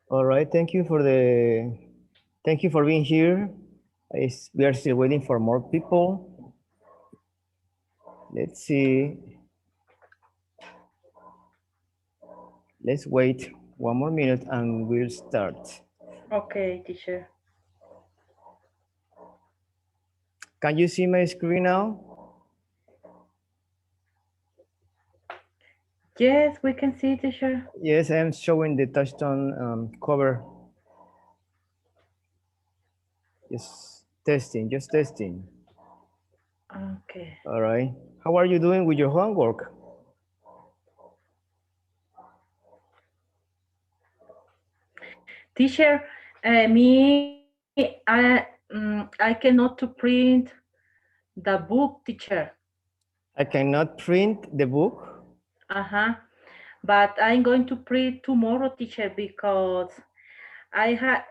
All right, thank you for being here. We are still waiting for more people. Let's see. Let's wait one more minute and we'll start. Okay, teacher. Can you see my screen now? Yes, we can see, teacher. Yes, I am showing the Touchstone cover. Just testing. Okay. All right. How are you doing with your homework? Teacher, I cannot to print the book, teacher. I cannot print the book. Uh-huh. But I'm going to print tomorrow, teacher, because I had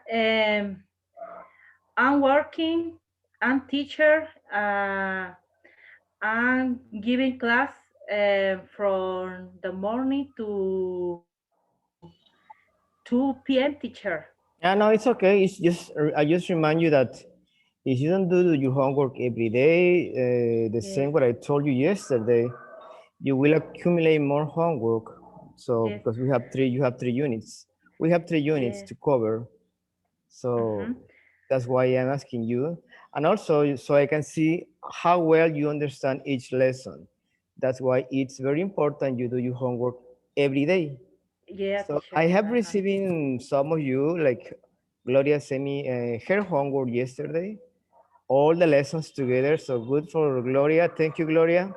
I'm working, I'm teacher, I'm giving class from the morning to 2 p.m. teacher. Yeah, no, it's okay. It's just I just remind you that if you don't do your homework every day, the Yes, same what I told you yesterday, you will accumulate more homework. So yes, because you have 3 units. We have three units yes. to cover. Uh-huh. So that's why I'm asking you. And also so I can see how well you understand each lesson. That's why it's very important you do your homework every day. Yeah, So I teacher. have Uh-huh. receiving some of you, like Gloria sent me her homework yesterday, all the lessons together. So good for Gloria. Thank you, Gloria.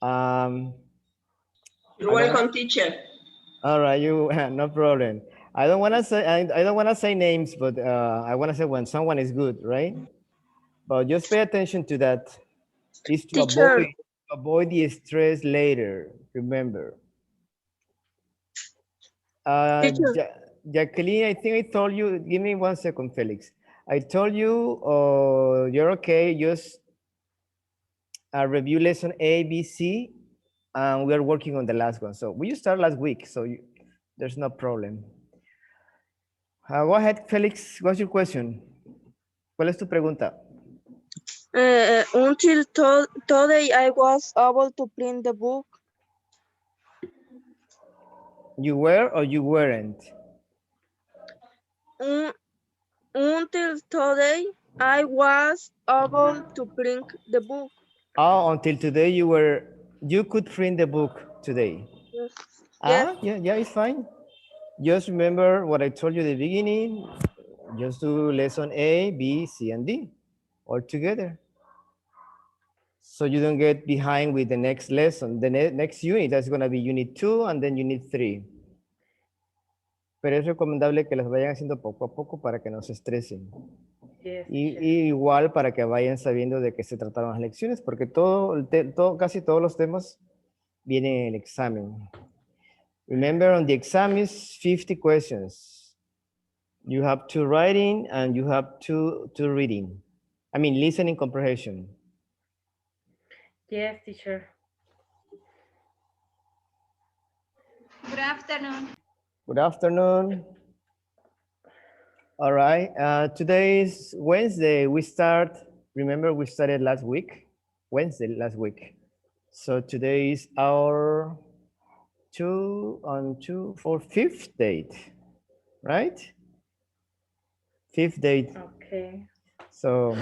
Um, You're I don't want. welcome, teacher. All right, you no problem. I don't want to say I don't want to say names, but I want to say when someone is good, right? But just pay attention to that. Is to Teacher, avoid the stress later. Remember. teacher, Jacqueline, I think I told you. Give me 1 second, Felix. I told you you're okay. Just review lesson A, B, C, and we are working on the last one. So we start last week, so there's no problem. Go ahead, Felix. What's your question? ¿Cuál es tu pregunta? until today I was able to print the book. You were or you weren't? Un- until today I was able to print the book. Oh, until today you could print the book today. Yes. Yes. Ah, yeah, it's fine. Just remember what I told you at the beginning. Just do lesson A, B, C, and D all together. So you don't get behind with the next lesson. The next unit, that's going to be unit 2 and then unit 3. Pero es recomendable que las vayan haciendo poco a poco para que no se estresen. Yes, teacher. Y igual para que vayan sabiendo de qué se trataron las lecciones, porque casi todos los temas vienen en el examen. Remember, on the exam is 50 questions. You have 2 writing and you have 2 reading. I mean, listening comprehension. Yes, teacher. Good afternoon. Good afternoon. All right. Today is Wednesday. Remember, we started last week, Wednesday last week. So today is our 5th date, right? 5th date. Okay. So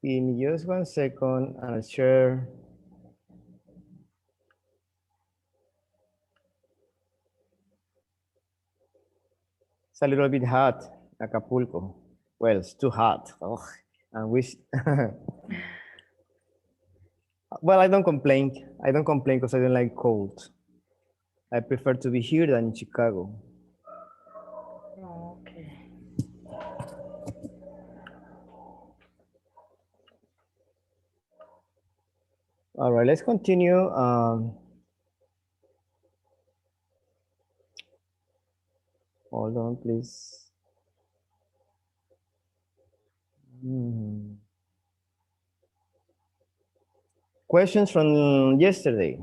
in just 1 second, I'll share. It's a little bit hot, Acapulco. Well, it's too hot. Oh, and wish. Well, I don't complain. I don't complain because I don't like cold. I prefer to be here than in Chicago. Okay. All right, let's continue. Hold on, please. Hmm. Questions from yesterday,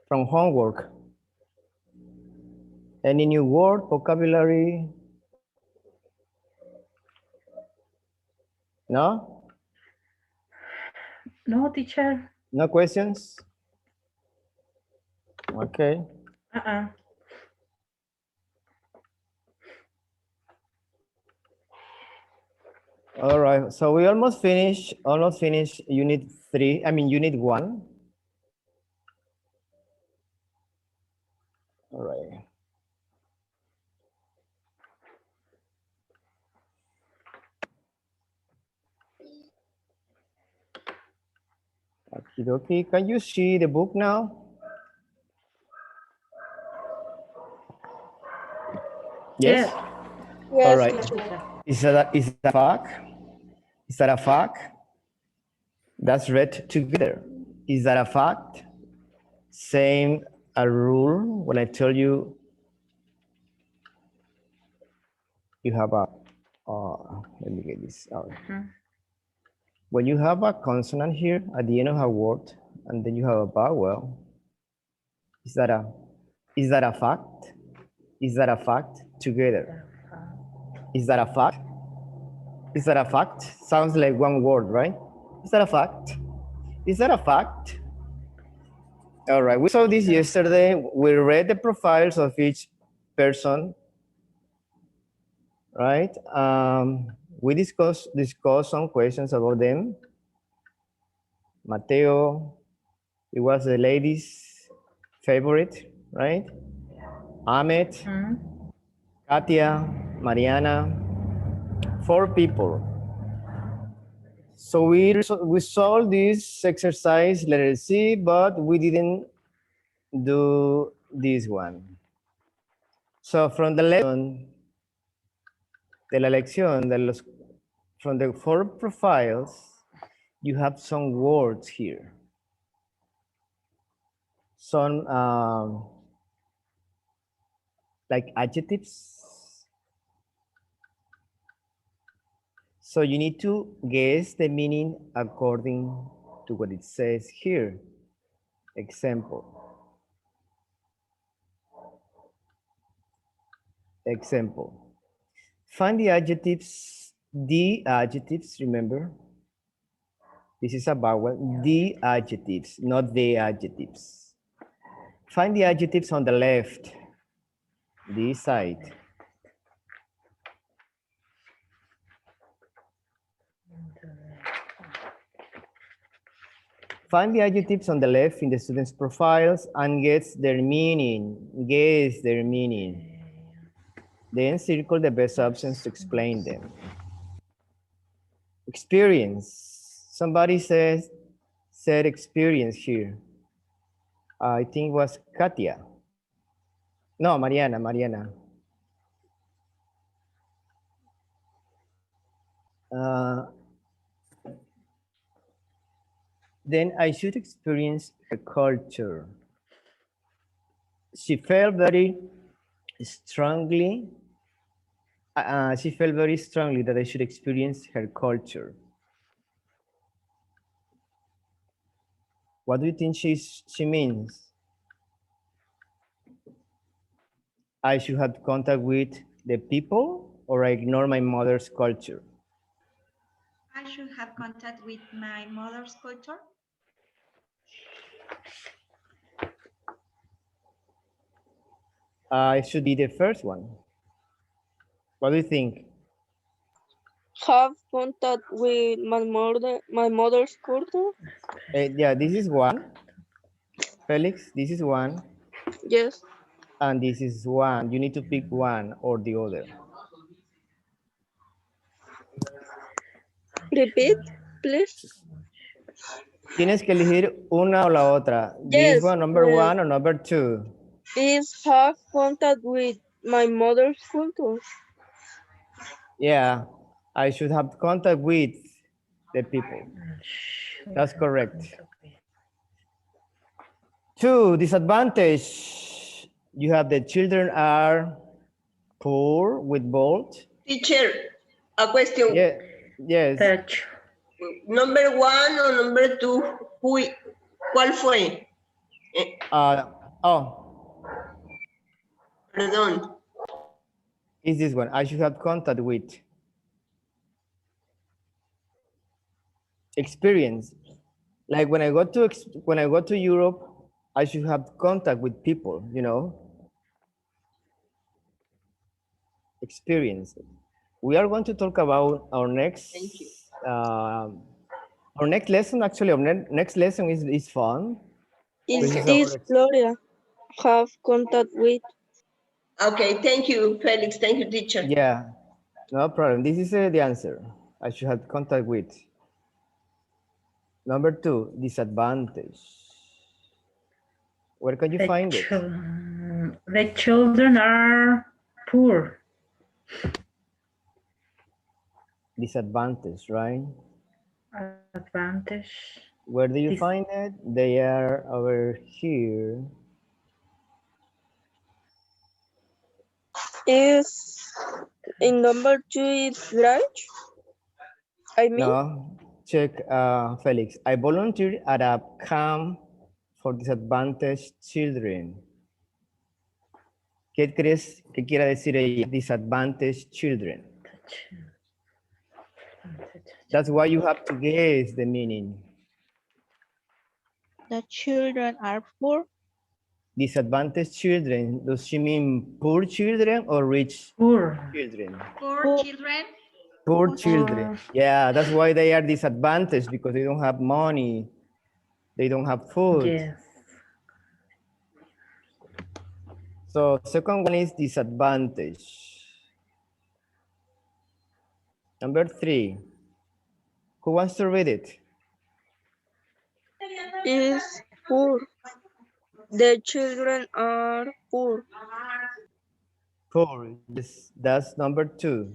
from homework. Any new word, vocabulary? No? No, teacher. No questions? Okay. Uh-uh. All right. So we almost finished unit 3. I mean, unit 1. All right. Okay. Can you see the book now? Yes? Yes. All Yes, right. Yes, teacher. teacher. Is that a fact? Is that a fact? That's read together. Is that a fact? Same a rule when I tell you you have a, let me get this out. When you have a consonant here at the end of a word and then you have a vowel, is that a fact? Is that a fact? Together. Is that a fact? Is that a fact? Sounds like one word, right? Is that a fact? Is that a fact? All right, we saw this yesterday. We read the profiles of each person, right? We discussed some questions about them. Mateo, it was the lady's favorite, right? Ahmed, Katia, Mariana, 4 people. So we solved this exercise, letter C, but we didn't do this one. So from the lesson, de la lección, from the 4 profiles, you have some words here. Some like adjectives. So you need to guess the meaning according to what it says here. Example. Find the adjectives, remember? This is a vowel, the adjectives, not the adjectives. Find the adjectives on the left, this side. Find the adjectives on the left in the students' profiles and guess their meaning. Then circle the best options to explain them. Experience. Somebody said experience here. I think it was Katia. No, Mariana. Then I should experience her culture. She felt very strongly that I should experience her culture. What do you think she means? I should have contact with the people, or I ignore my mother's culture? I should have contact with my mother's culture. I should be the first one. What do you think? Have contact with my mother's culture? Yeah, this is one. Felix, this is one. Yes. And this is one. You need to pick one or the other. Repeat, please. Tienes que elegir una o la otra. This Yes. one, number 1 or number 2. Is have contact with my mother's culture. Yeah, I should have contact with the people. That's correct. 2, disadvantage. You have the children are poor with bold. Teacher, a question. Yeah, yes. Touch. Number 1 o number 2, ¿cuál fue? Oh, Perdón. Is this one? I should have contact with. Experience. Like when I go to Europe, I should have contact with people, you know. Experience. We are going to talk about our next Thank you. our next lesson. Actually, our next lesson is fun. This is Is our Gloria have contact with? Okay, thank you, Felix. Thank you, teacher. yeah, no problem. This is the answer. I should have contact with. Number 2, disadvantage. Where can you find it? The children are poor. Disadvantage, right? Advantage. Where do you Dis- find it? They are over here. Is in number 2 is large? I mean, No, check, Felix. I volunteered at a camp for disadvantaged children. ¿Qué crees que quiera decir ella? Disadvantaged children. That's why you have to guess the meaning. The children are poor. Disadvantaged children, does she mean poor children or rich Poor. children? Poor children. Poor children. Yeah, that's why they are disadvantaged, because they don't have money, they don't have food. Yes. So second one is disadvantage. Number 3. Who wants to read it? is poor. The children are poor. Poor. Yes, that's number 2.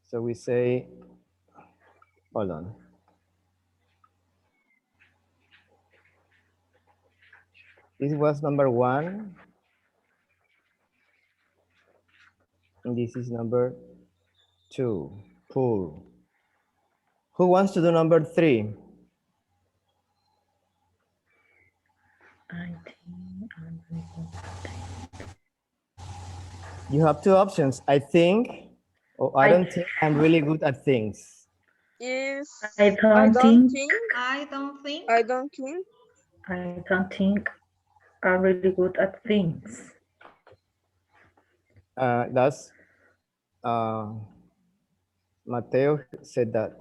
So we say, hold on. This was number 1. And this is number 2. Poor. Who wants to do number 3? I think You have 2 options. I think, or I don't think I'm really good at things. Is I don't think I don't think. I don't think I don't think are really good at things. That's Mateo said that.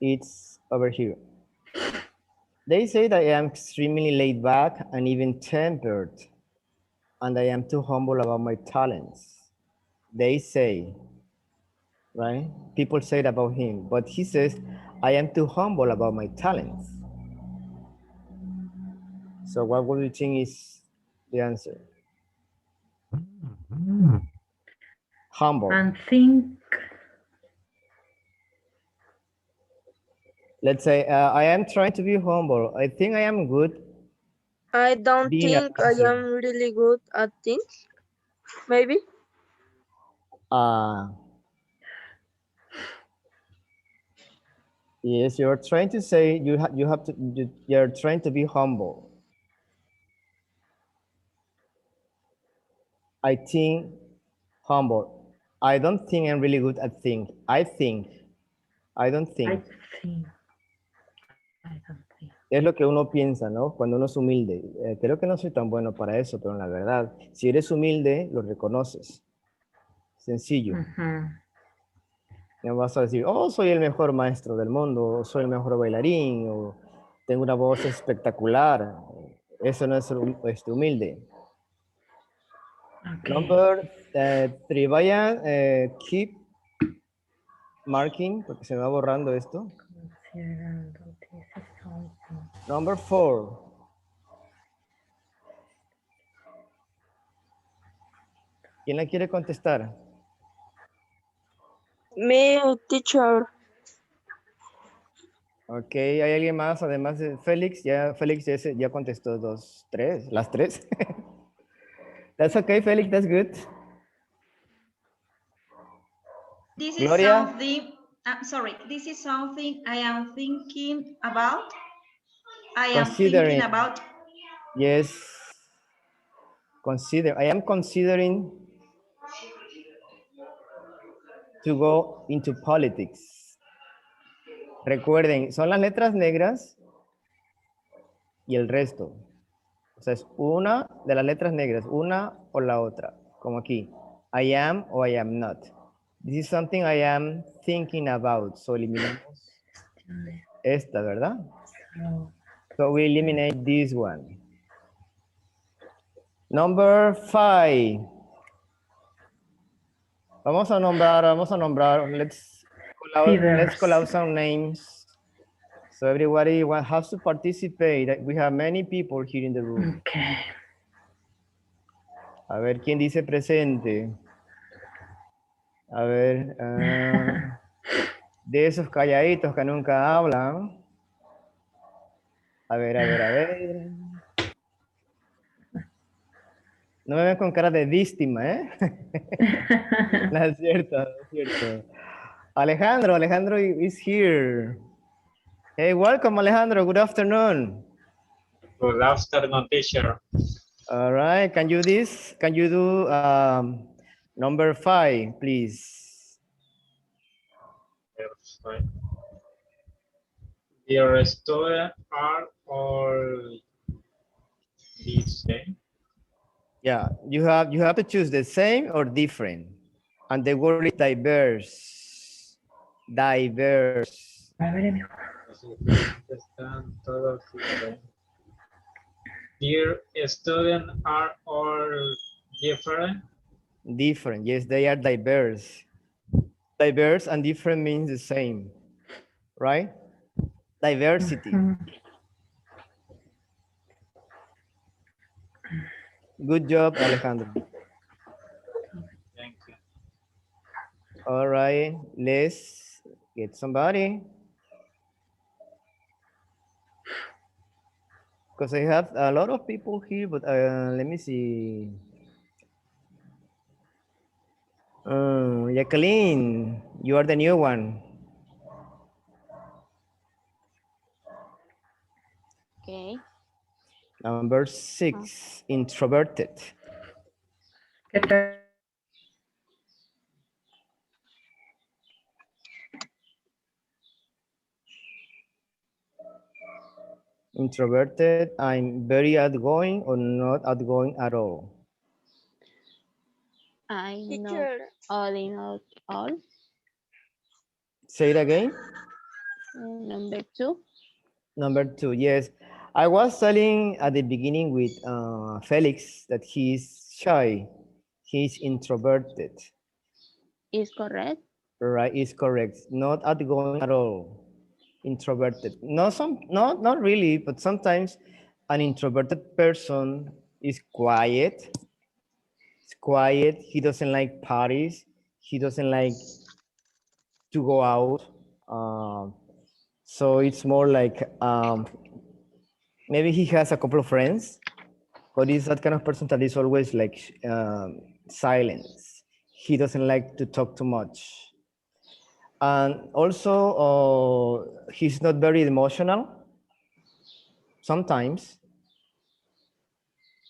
It's over here. They say that I am extremely laid back and even tempered, and I am too humble about my talents. They say, right? People say it about him, but he says, I am too humble about my talents. So what would you think is the answer? Humble. And think Let's say, I am trying to be humble. I think I am good. I don't Being a think I pastor. am really good at things. Maybe. Yes, you're trying to say you're trying to be humble. I think humble. I don't think I'm really good at things. I think. I don't think. I think. I don't think. Es lo que uno piensa, ¿no? Cuando uno es humilde. Creo que no soy tan bueno para eso, pero en la verdad, si eres humilde, lo reconoces. Sencillo. No vas a decir, oh, soy el mejor maestro del mundo, o soy el mejor bailarín, o tengo una voz espectacular. Eso no es humilde. Okay. Number 3, vayan, keep marking, porque se me va borrando esto. Number 4. ¿Quién la quiere contestar? Me, teacher. Ok, ¿hay alguien más además de Félix? Ya Félix ya contestó las 3. That's okay, Félix, that's good. This is Gloria? something Sorry, this is something I am thinking about. I am Considering. thinking about. Yes. I am considering to go into politics. Recuerden, son las letras negras y el resto. O sea, es una de las letras negras, una o la otra, como aquí. I am o I am not. This is something I am thinking about. So eliminamos esta, ¿verdad? So we eliminate this one. Number 5. Vamos a nombrar. Let's call out some names. So everybody has to participate. We have many people here in the room. Okay. A ver, ¿quién dice presente? A ver, de esos calladitos que nunca hablan. A ver. No me ven con cara de víctima, ¿eh? No es cierto, no es cierto. Alejandro is here. Hey, welcome, Alejandro. Good afternoon. Good afternoon, teacher. All right, can you do number 5, please? Dear student, are all the same? Yeah, you have to choose the same or different. And the word is diverse. Diverse. Están todos diferentes. Dear student, are all different? Different, yes, they are diverse. Diverse and different means the same, right? Diversity. Good job, Alejandro. Thank you. All right, let's get somebody. Because I have a lot of people here, but let me see. Jacqueline, you are the new one. Okay. Number 6, introverted. Introverted, I'm very outgoing or not outgoing at all. I'm not Teacher, all in all. Say it again. Number 2. Number 2, yes. I was telling at the beginning with Felix that he's shy. He's introverted. Is correct. Right, is correct. Not outgoing at all. Introverted. Not really, but sometimes an introverted person is quiet. It's quiet. He doesn't like parties. He doesn't like to go out. So it's more like maybe he has a couple of friends, but he's that kind of person that is always like silence. He doesn't like to talk too much. And also, he's not very emotional. Sometimes.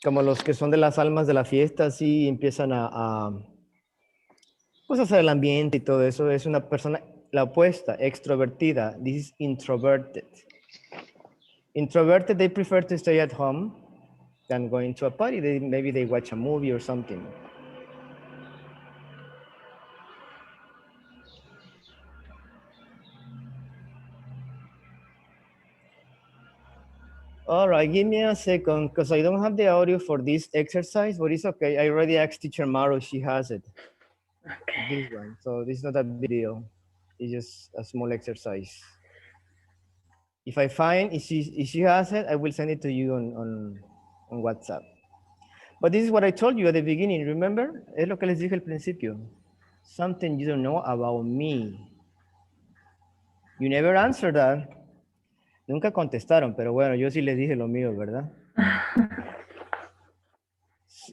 Como los que son de las almas de la fiesta, así empiezan pues hacer el ambiente y todo eso. Es una persona, la opuesta, extrovertida. This is introverted. Introverted, they prefer to stay at home than going to a party. Maybe they watch a movie or something. All right, give me a second because I don't have the audio for this exercise, but it's okay. I already asked Teacher Maro, she has it. Okay. This one, so this is not a big deal. It's just a small exercise. If I find, if she has it, I will send it to you on WhatsApp. But this is what I told you at the beginning, remember? Es lo que les dije al principio. Something you don't know about me. You never answered that. Nunca contestaron, pero bueno, yo sí les dije lo mío, ¿verdad?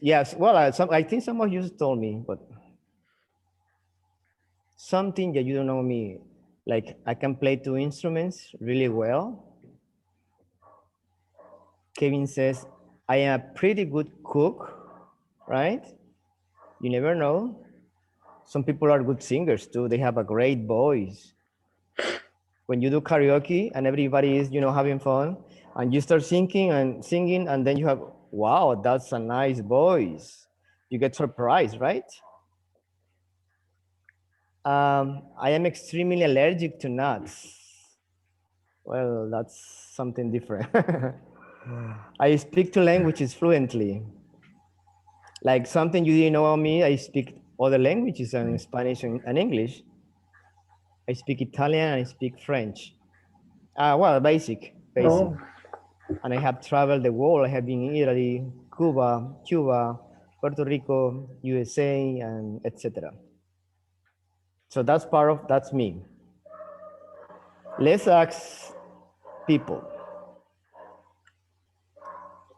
Yes, well, I think some of you told me, but something that you don't know me. Like I can play 2 instruments really well. Kevin says, I am a pretty good cook, right? You never know. Some people are good singers too. They have a great voice. When you do karaoke and everybody is, having fun, and you start singing, and then you have, wow, that's a nice voice. You get surprised, right? I am extremely allergic to nuts. Well, that's something different. I speak 2 languages fluently. Like something you didn't know of me, I speak other languages and Spanish and English. I speak Italian and I speak French. Well, basic. Oh, And I have traveled the world. I have been in Italy, Cuba, Puerto Rico, USA, and etc. So that's me. Let's ask people.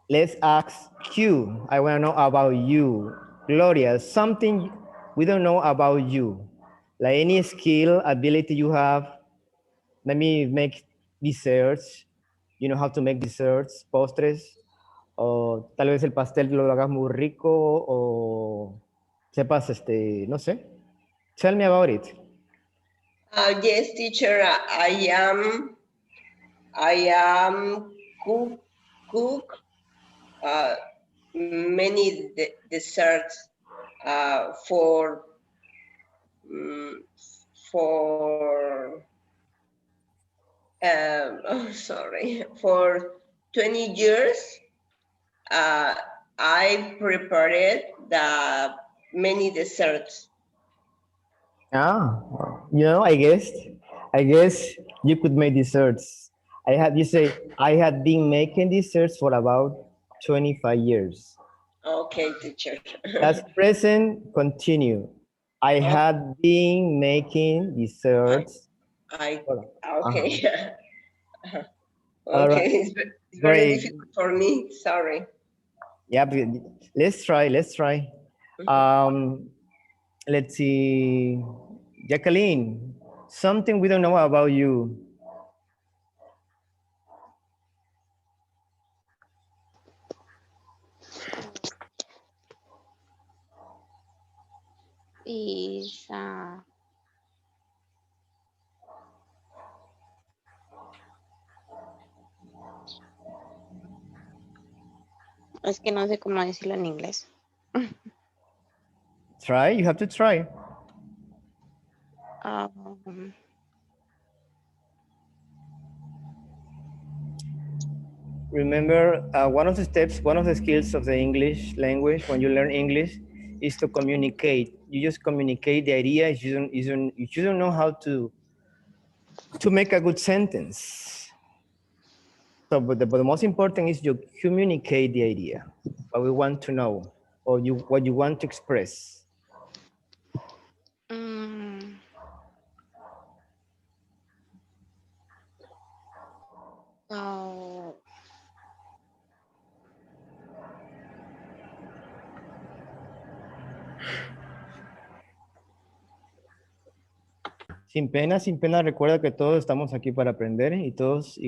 Let's ask Q. I want to know about you. Gloria, something we don't know about you. Like any skill, ability you have. Let me make desserts. You know how to make desserts, postres. O tal vez el pastel lo hagas muy rico o sepas, no sé. Tell me about it. Yes, teacher, I am cook many desserts for for sorry, for 20 years. I prepared the many desserts. I guess you could make desserts. I had been making desserts for about 25 years. Okay, teacher. That's present, continue. I Okay. had been making desserts. I Uh-huh. okay. All Okay, right. it's very Great. difficult for me. Sorry. Yeah, but let's try. Let's see. Jacqueline, something we don't know about you. Is es que no sé cómo decirlo en inglés. Try, you have to try. Remember, one of the steps, one of the skills of the English language when you learn English is to communicate. You just communicate the idea. You don't know how to make a good sentence. So, but the most important is you communicate the idea, what we want to know, or what you want to express. Sin pena, recuerda que todos estamos aquí para aprender y todos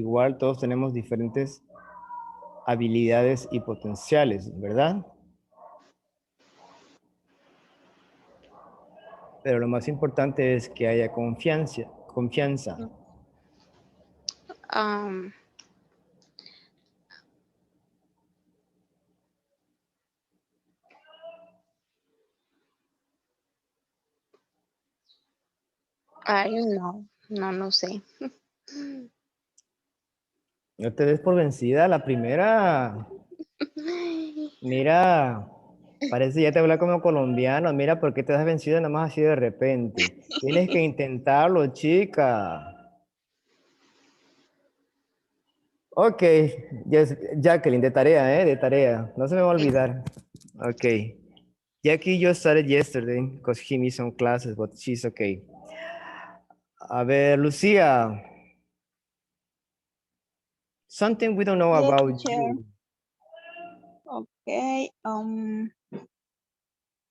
tenemos diferentes habilidades y potenciales, ¿verdad? Pero lo más importante es que haya confianza. I don't know. No sé. No te des por vencida, la primera. Mira, parece ya te habla como colombiano. Mira, ¿por qué te das vencida nada más así de repente? Tienes que intentarlo, chica. Ok, yes, Jacqueline, de tarea, de tarea. No se me va a olvidar. Ok. Jackie just started yesterday because he missed some classes, but she's okay. A ver, Lucía. Something we don't know Yes, about teacher. you. Okay.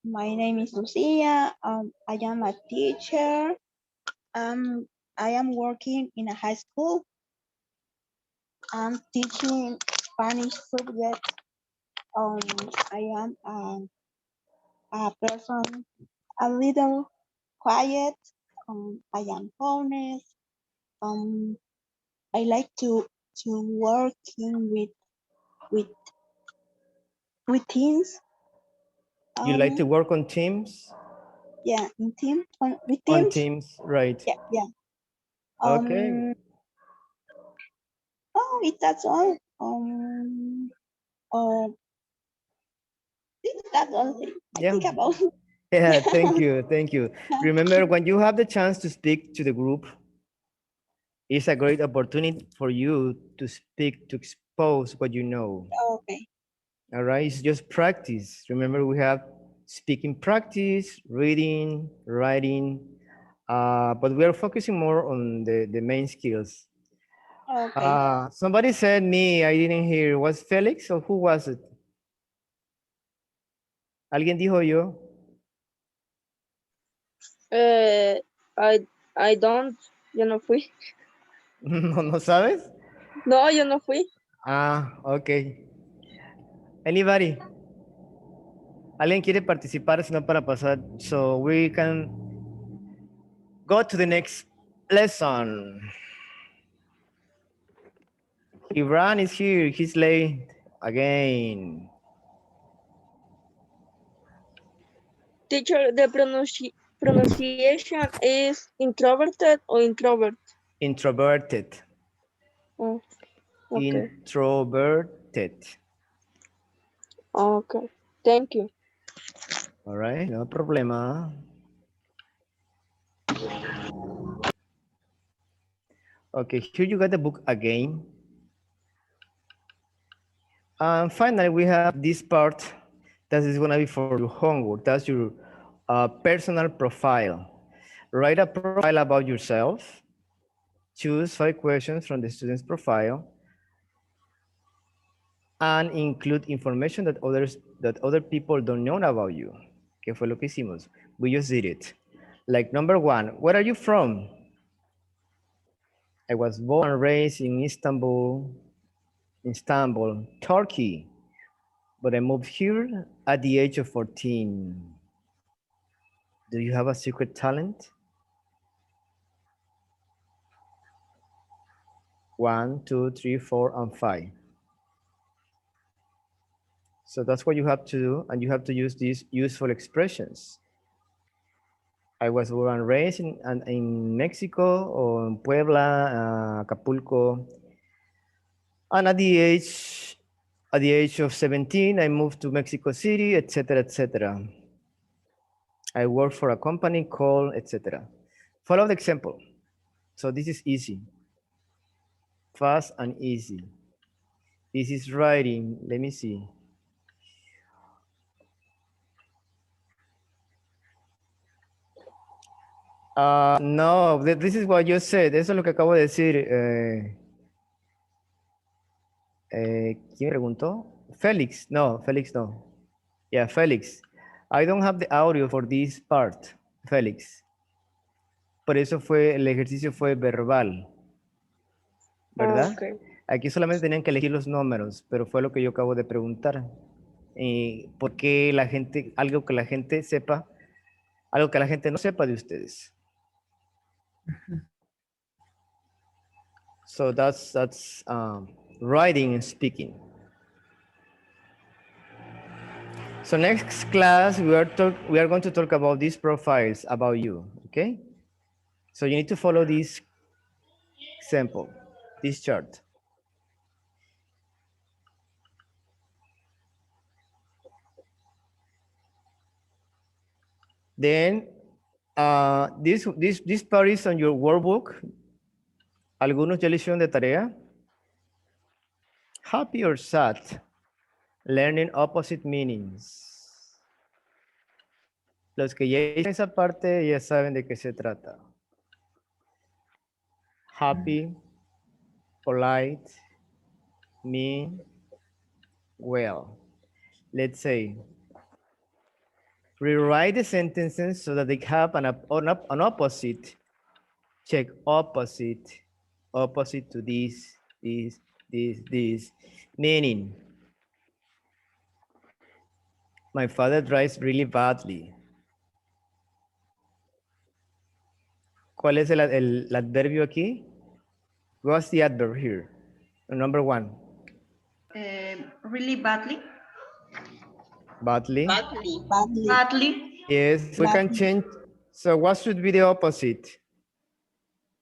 My name is Lucia. I am a teacher. I am working in a high school. I'm teaching Spanish subject. I am a person a little quiet. I am honest. Um, I like to working with with teams. You like to Um, work on teams? yeah, in team with On teams. teams, right. Yeah, yeah. Okay. Oh, that's all. Uh, that's all I Yeah. think about. Yeah, thank you. Thank you. Remember, when you have the chance to speak to the group, it's a great opportunity for you to speak, to expose what you know. Okay. All right, it's just practice. Remember, we have speaking practice, reading, writing, but we are focusing more on the main skills. Okay. Somebody said me, I didn't hear. Was Felix or who was it? ¿Alguien dijo yo? Eh, I, I don't, yo no fui. No, ¿no sabes? No, yo no fui. Okay. Anybody? ¿Alguien quiere participar? Si no, para pasar. So we can go to the next lesson. Iran is here. He's late again. Teacher, the pronunciation is introverted or introvert? Introverted. Oh, okay. Introverted. Okay. Thank you. All right, no problema. Okay, here you got the book again. And finally, we have this part that is going to be for your homework. That's your personal profile. Write a profile about yourself. Choose 5 questions from the student's profile and include information that other people don't know about you. ¿Qué fue lo que hicimos? We just did it. Like number 1, where are you from? I was born and raised in Istanbul, Turkey, but I moved here at the age of 14. Do you have a secret talent? 1, 2, 3, 4, and 5. So that's what you have to do, and you have to use these useful expressions. I was born and raised in Mexico, or in Puebla, Acapulco, and at the age of 17, I moved to Mexico City, etc., etc. I work for a company called, etc. Follow the example. So this is easy, fast and easy. This is writing. Let me see. No, this is what you said. Eso es lo que acabo de decir. ¿Quién preguntó? Felix. No, Felix no. Yeah, Felix. I don't have the audio for this part, Felix. Por eso el ejercicio fue verbal, ¿verdad? Okay. Aquí solamente tenían que elegir los números, pero fue lo que yo acabo de preguntar. ¿Por qué la gente, algo que la gente sepa, algo que la gente no sepa de ustedes? So that's writing and speaking. So next class, we are going to talk about these profiles about you, okay? So you need to follow this example, this chart. Then this part is on your workbook. Algunos ya le hicieron de tarea. Happy or sad? Learning opposite meanings. Los que ya hicieron esa parte ya saben de qué se trata. Happy, polite, mean, well. Let's say, rewrite the sentences so that they have an opposite Check opposite. Opposite to this, this. Meaning, my father drives really badly. ¿Cuál es el adverbio aquí? What's the adverb here? Number one. Really badly. Badly. Badly. Badly. Badly. Yes, we can Badly. change. So what should be the opposite?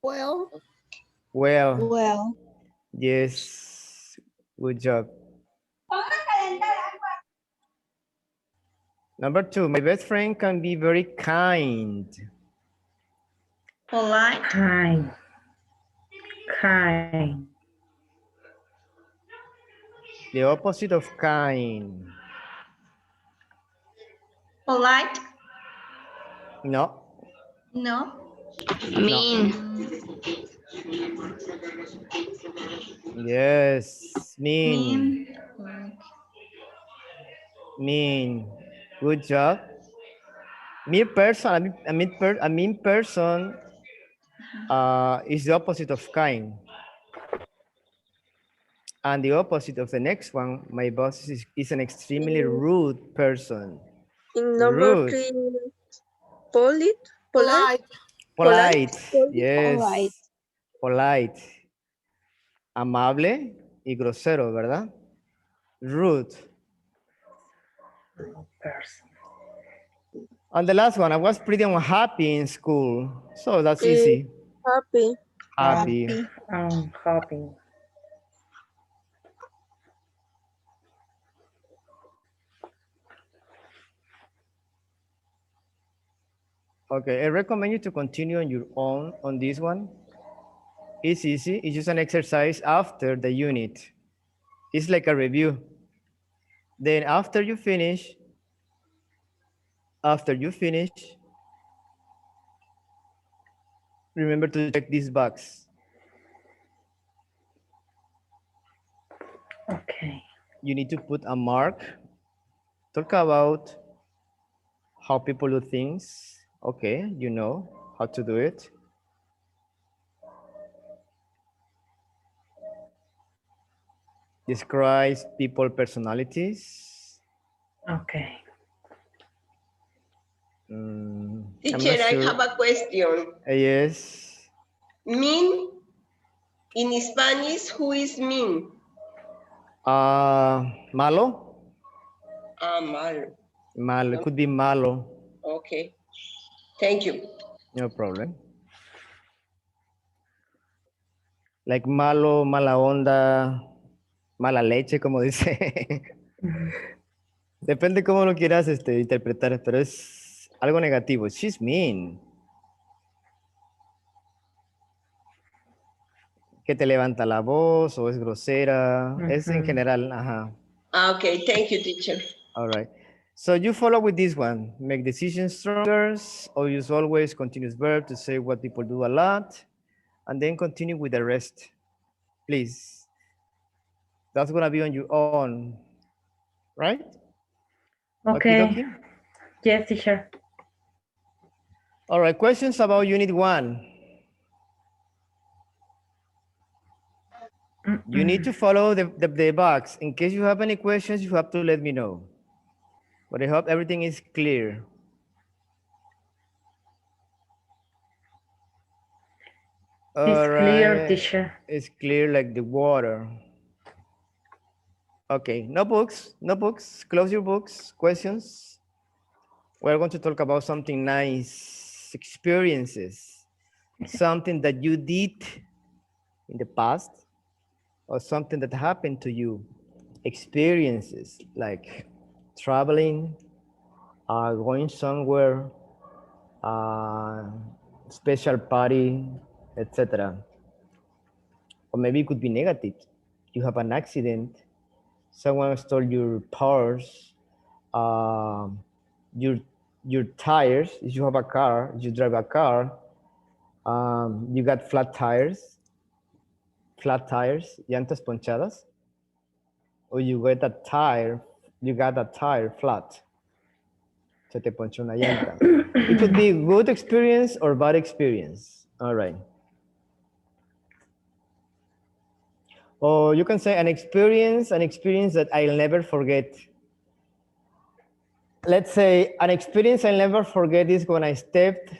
Well. Well, Well. yes, good job. Number two, my best friend can be very kind. Polite. Kind. Kind. The opposite of kind. Polite. No. No. Mean. Yes, mean. Mean. Mean. Good job. Mean person, a mean person is the opposite of kind. And the opposite of the next one, my boss is an extremely rude person. In number Rude. 3, polite. Polite. Polite. Polite. Yes. Polite. Polite. Amable y grosero, ¿verdad? Rude. Person. And the last one, I was pretty unhappy in school. So that's Eh, easy. Happy. Happy. Hopping. Okay, I recommend you to continue on your own on this one. It's easy. It's just an exercise after the unit. It's like a review. Then after you finish, remember to check this box. Okay. You need to put a mark. Talk about how people do things. Okay, you know how to do it. Describes people personalities. Okay. I'm Teacher, not I sure. have a question. Yes. Mean, in Spanish, who is mean? Malo. Malo. Malo. It could be malo. Okay. Thank you. No problem. Like malo, mala onda, mala leche, como dice. Depende cómo lo quieras interpretar, pero es algo negativo. She's mean. Que te levanta la voz o es grosera. Es en general, ajá. Okay, thank you, teacher. All right. So you follow with this one. Make decisions stronger, or use always continuous verb to say what people do a lot, and then continue with the rest. Please. That's gonna be on your own, right? Okay. Okie dokie? Yes, teacher. All right, questions about unit 1. You need to follow the box. In case you have any questions, you have to let me know. But I hope everything is clear. It's All clear, right. teacher. It's clear like the water. Okay, no books, no books. Close your books. Questions? We're going to talk about something nice, experiences, something that you did in the past or something that happened to you, experiences like traveling, going somewhere, special party, etc. Or maybe it could be negative. You have an accident, someone stole your purse, your tires. If you have a car, if you drive a car, you got flat tires, llantas ponchadas, or you got a tire flat. Se te ponchó una llanta. It could be good experience or bad experience. All right. Or you can say an experience that I'll never forget. Let's say an experience I'll never forget is when I stepped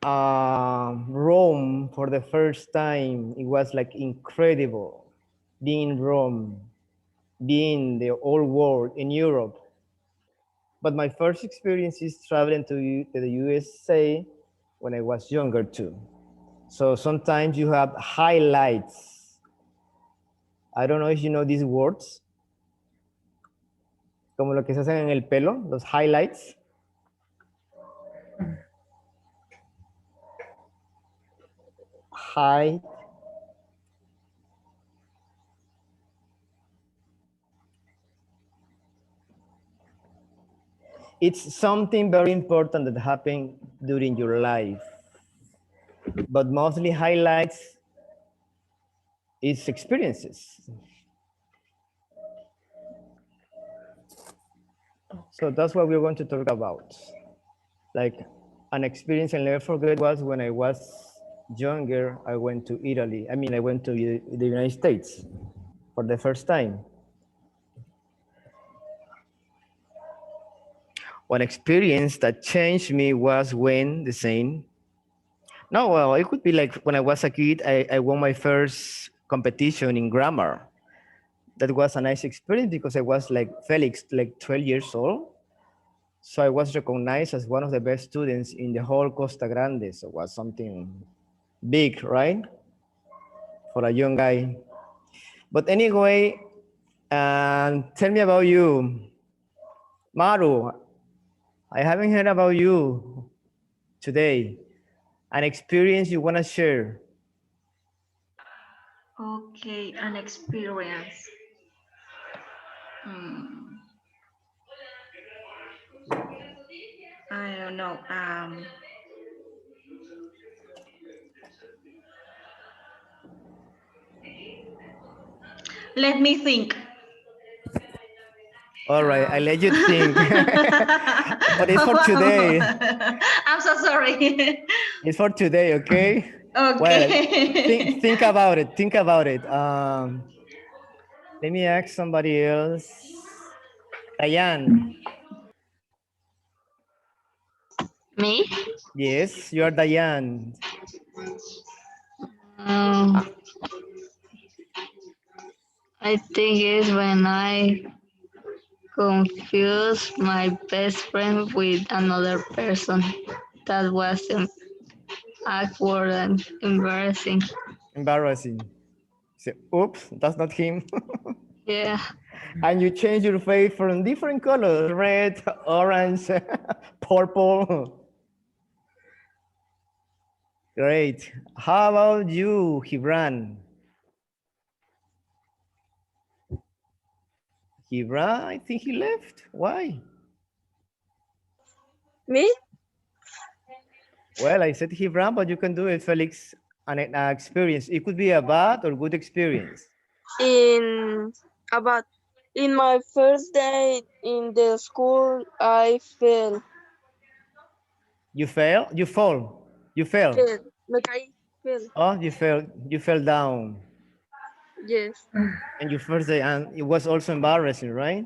Rome for the first time. It was like incredible being in Rome, being the old world in Europe. But my first experience is traveling to the USA when I was younger too. So sometimes you have highlights. I don't know if you know these words, como lo que se hacen en el pelo, los highlights. High. It's something very important that happened during your life. But mostly highlights is experiences. So that's what we're going to talk about. Like an experience I'll never forget was when I was younger, I went to Italy. I went to the United States for the first time. One experience that changed me was when the same. No, well, it could be like when I was a kid, I won my first competition in grammar. That was a nice experience because I was like Felix, like 12 years old. So I was recognized as one of the best students in the whole Costa Grande. So it was something big, right? For a young guy. But anyway, tell me about you. Maru, I haven't heard about you today. An experience you want to share. Okay, an experience. Hmm, I don't know. Let me think. All right, I let you think. But it's for today. I'm so sorry. It's for today, okay? Well, Okay. think about it. Think about it. Let me ask somebody else. Diane. Me? Yes, you are Diane. Um, I think it's when I confuse my best friend with another person. That was awkward and embarrassing. Embarrassing. Say, oops, that's not him. Yeah. And you change your face from different colors, red, orange, purple. Great. How about you, Gibran? Gibran, I think he left. Why? Me? Well, I said Gibran, but you can do it, Felix. An experience. It could be a bad or good experience. In about in my first day in the school, I fell. You fell? You fall? You fell? Fell. Me caí. Fell. Oh, you fell. You fell down. Yes. And your first day, and it was also embarrassing, right?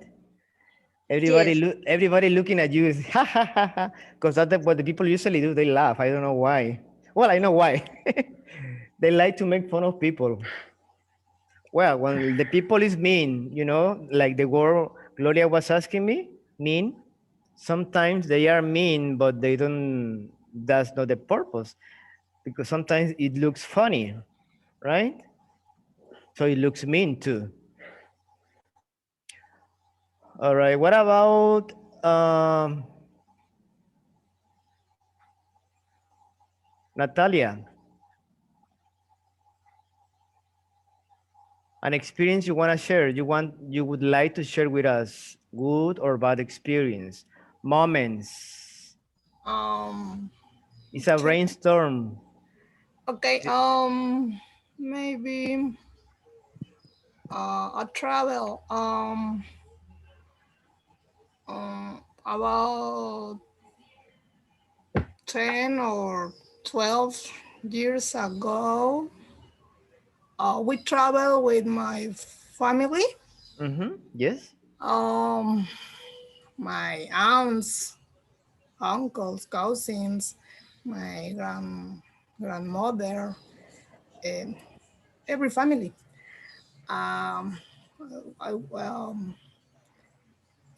Yes. Everybody looking at you is ha ha ha ha, because that's what the people usually do. They laugh. I don't know why. Well, I know why. They like to make fun of people. Well, when the people is mean, like the word Gloria was asking me, mean. Sometimes they are mean, but they don't. That's not the purpose, because sometimes it looks funny, right? So it looks mean too. All right. What about Natalia? An experience you want to share, you would like to share with us, good or bad experience, moments. It's a Okay. brainstorm. Okay. Maybe a travel. About 10 or 12 years ago, We travel with my family, Yes. my aunts, uncles, cousins, my grandmother, and every family. Um,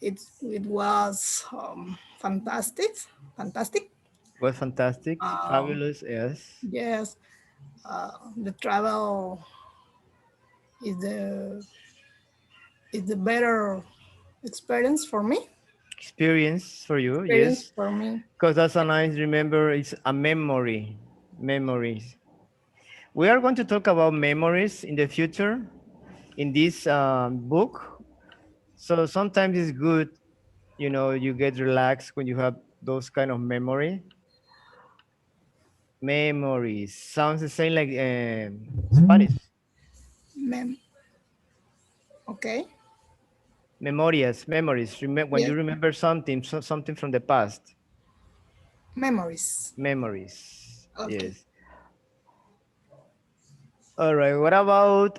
it was fantastic. Was fantastic. Um, Fabulous. Yes. yes, the travel is the better experience for me. Experience for you. Experience Yes. for me. Because that's a nice remember. It's a memory. Memories. We are going to talk about memories in the future in this book. So sometimes it's good, you get relaxed when you have those kind of memories. Sounds the same like Spanish. Mem. Okay. Memorias, memories. When you Yes. remember something, something from the past. Memories. Memories. Okay. Yes. All right. What about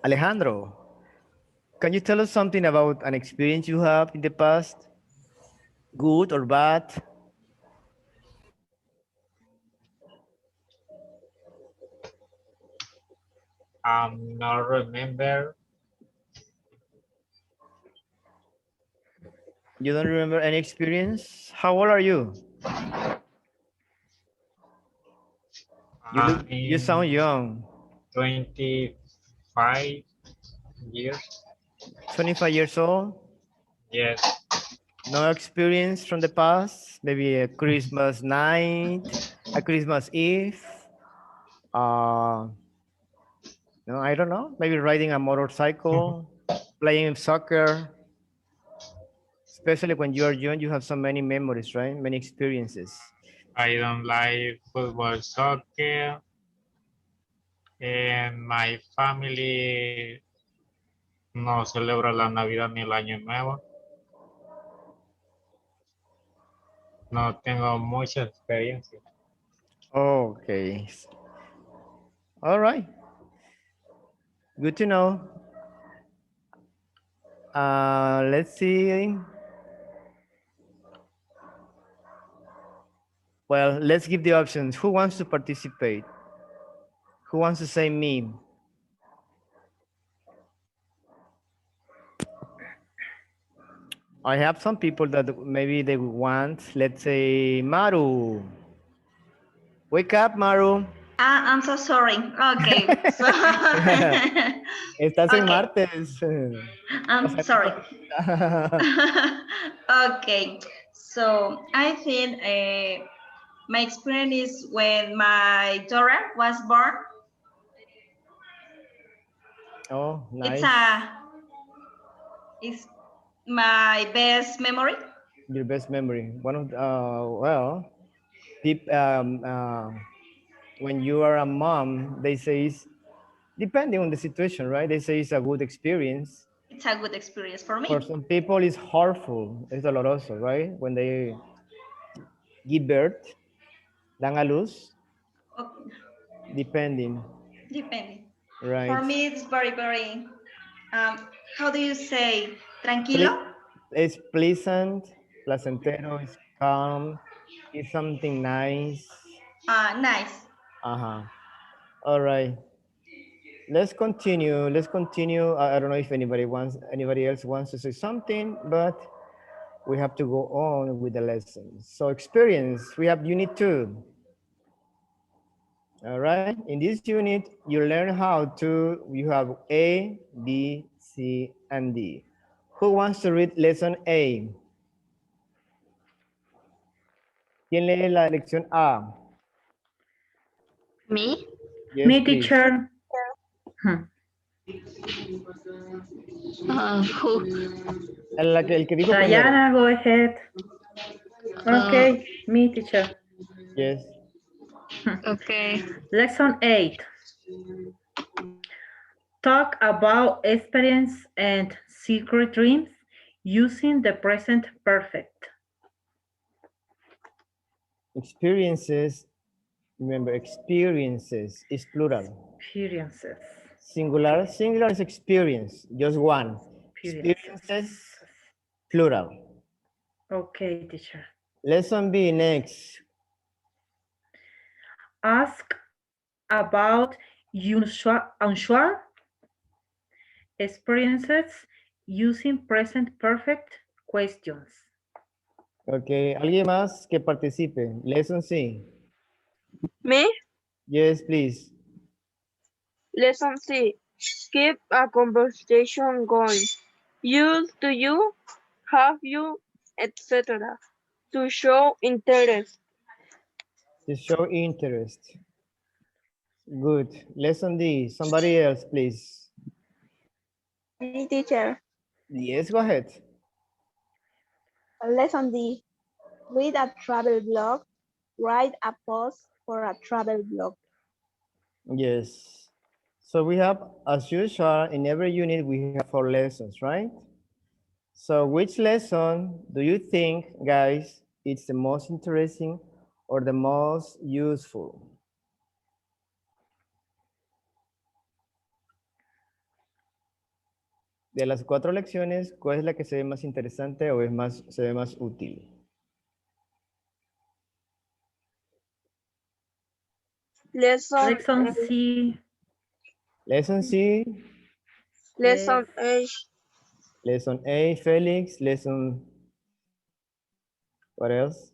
Alejandro? Can you tell us something about an experience you have in the past, good or bad? Not remember. You don't remember any experience? How old are you? You I'm sound young. 25 years. 25 years old. Yes, No experience from the past. Maybe a Christmas night, a Christmas Eve. Uh, no, I don't know. Maybe riding a motorcycle, playing soccer. Especially when you are young, you have so many memories, right? Many experiences. I don't like football, soccer, and my family no celebra la Navidad ni el Año Nuevo. No tengo mucha experiencia. Okay. All right. Good to know. Let's see. Well, let's give the options. Who wants to participate? Who wants to say me? I have some people that maybe they want, let's say, Maru. Wake up, Maru. I'm so sorry. Okay. So Estás en okay. martes. I'm sorry. Okay. So I think my experience is when my daughter was born. Oh, It's nice. a it's my best memory. Your best memory. One of, well, when you are a mom, they say it's depending on the situation, right? They say it's a good experience. It's a good experience for For me. some people, it's hurtful. It's doloroso, right? When they give birth, dan a luz, Okay. depending, Depending. For right? me, it's very, very, how do you say, Ple- tranquilo? it's pleasant, placentero, it's calm, it's something nice. Nice. Uh-huh. All right. Let's continue. Let's continue. I don't know if anybody else wants to say something, but we have to go on with the lessons. So experience, we have unit 2. All right. In this unit, you learn you have A, B, C, and D. Who wants to read lesson A? ¿Quién lee la lección A? Me? Yes, Me, please. teacher. Hmm. Who? El que dijo primero. Diana, go ahead. Uh, Okay, me, teacher. Yes. okay. Lesson 8. Talk about experience and secret dreams using the present perfect. Experiences Remember, experiences is plural. Experiences. Singular is experience, just one. Experiences. Experiences, plural. Okay, teacher. Lesson B next. Ask about unusual experiences using present perfect questions. Ok, ¿alguien más que participe? Lesson C. Me, Yes, please. lesson C. Keep a conversation going. Use do you, have you, etc. to show interest. To show interest. Good. Lesson D. Somebody else, please. Me, teacher. Yes, go ahead. Lesson D. Read a travel blog. Write a post for a travel blog. Yes. So we have, as usual, in every unit, we have 4 lessons, right? So which lesson do you think, guys, it's the most interesting or the most useful? De las 4 lecciones, ¿cuál es la que se ve más interesante o se ve más útil? Lesson, Lesson C. Lesson C, lesson Yes. A. lesson A, Felix, lesson, what else?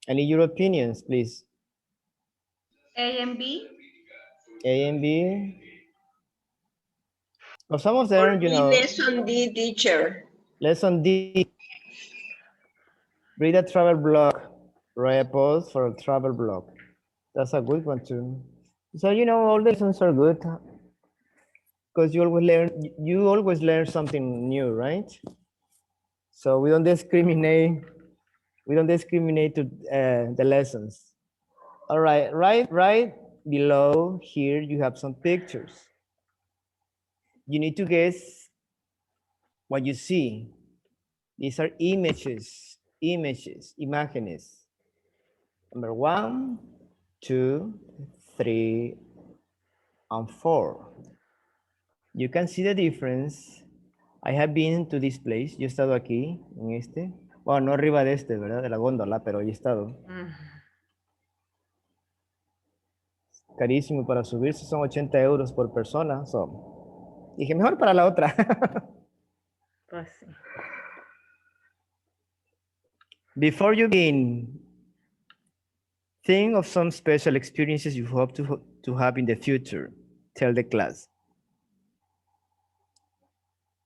I need your opinions, please. A and B. A and B. Well, some of For them, you me, know, lesson D, teacher. lesson D, read a travel blog, write a post for a travel blog. That's a good one too. So, you know, all the lessons are good because you always learn something new, right? So we don't discriminate to the lessons. All right, right below here you have some pictures. You need to guess what you see. These are imágenes. Number 1, 2, 3, and 4. You can see the difference. I have been to this place. Yo he estado aquí, en este. Bueno, no arriba de este, ¿verdad? De la góndola, pero he estado. Carísimo para subirse, son 80 euros por persona. So, dije, mejor para la otra. Pues sí. Before you begin, think of some special experiences you hope to have in the future. Tell the class.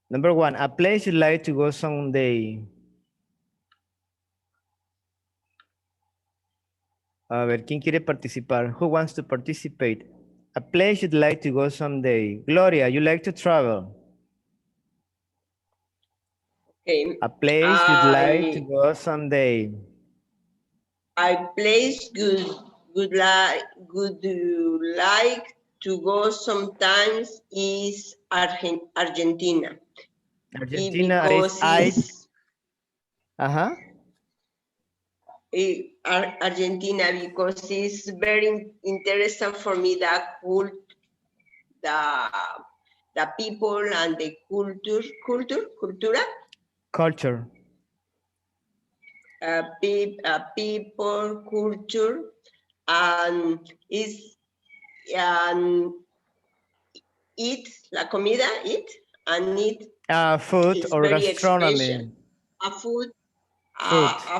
Number 1, a place you'd like to go someday. A ver, ¿quién quiere participar? Who wants to participate? A place you'd like to go someday. Gloria, you like to travel. Okay. A place you'd like to go someday. I place would like to go sometimes is Argentina. Argentina Because is uh-huh. Argentina, because it's very interesting for me the people and the cultura. Culture. People, culture, and eat, la comida, eat. Food or very gastronomy. Special.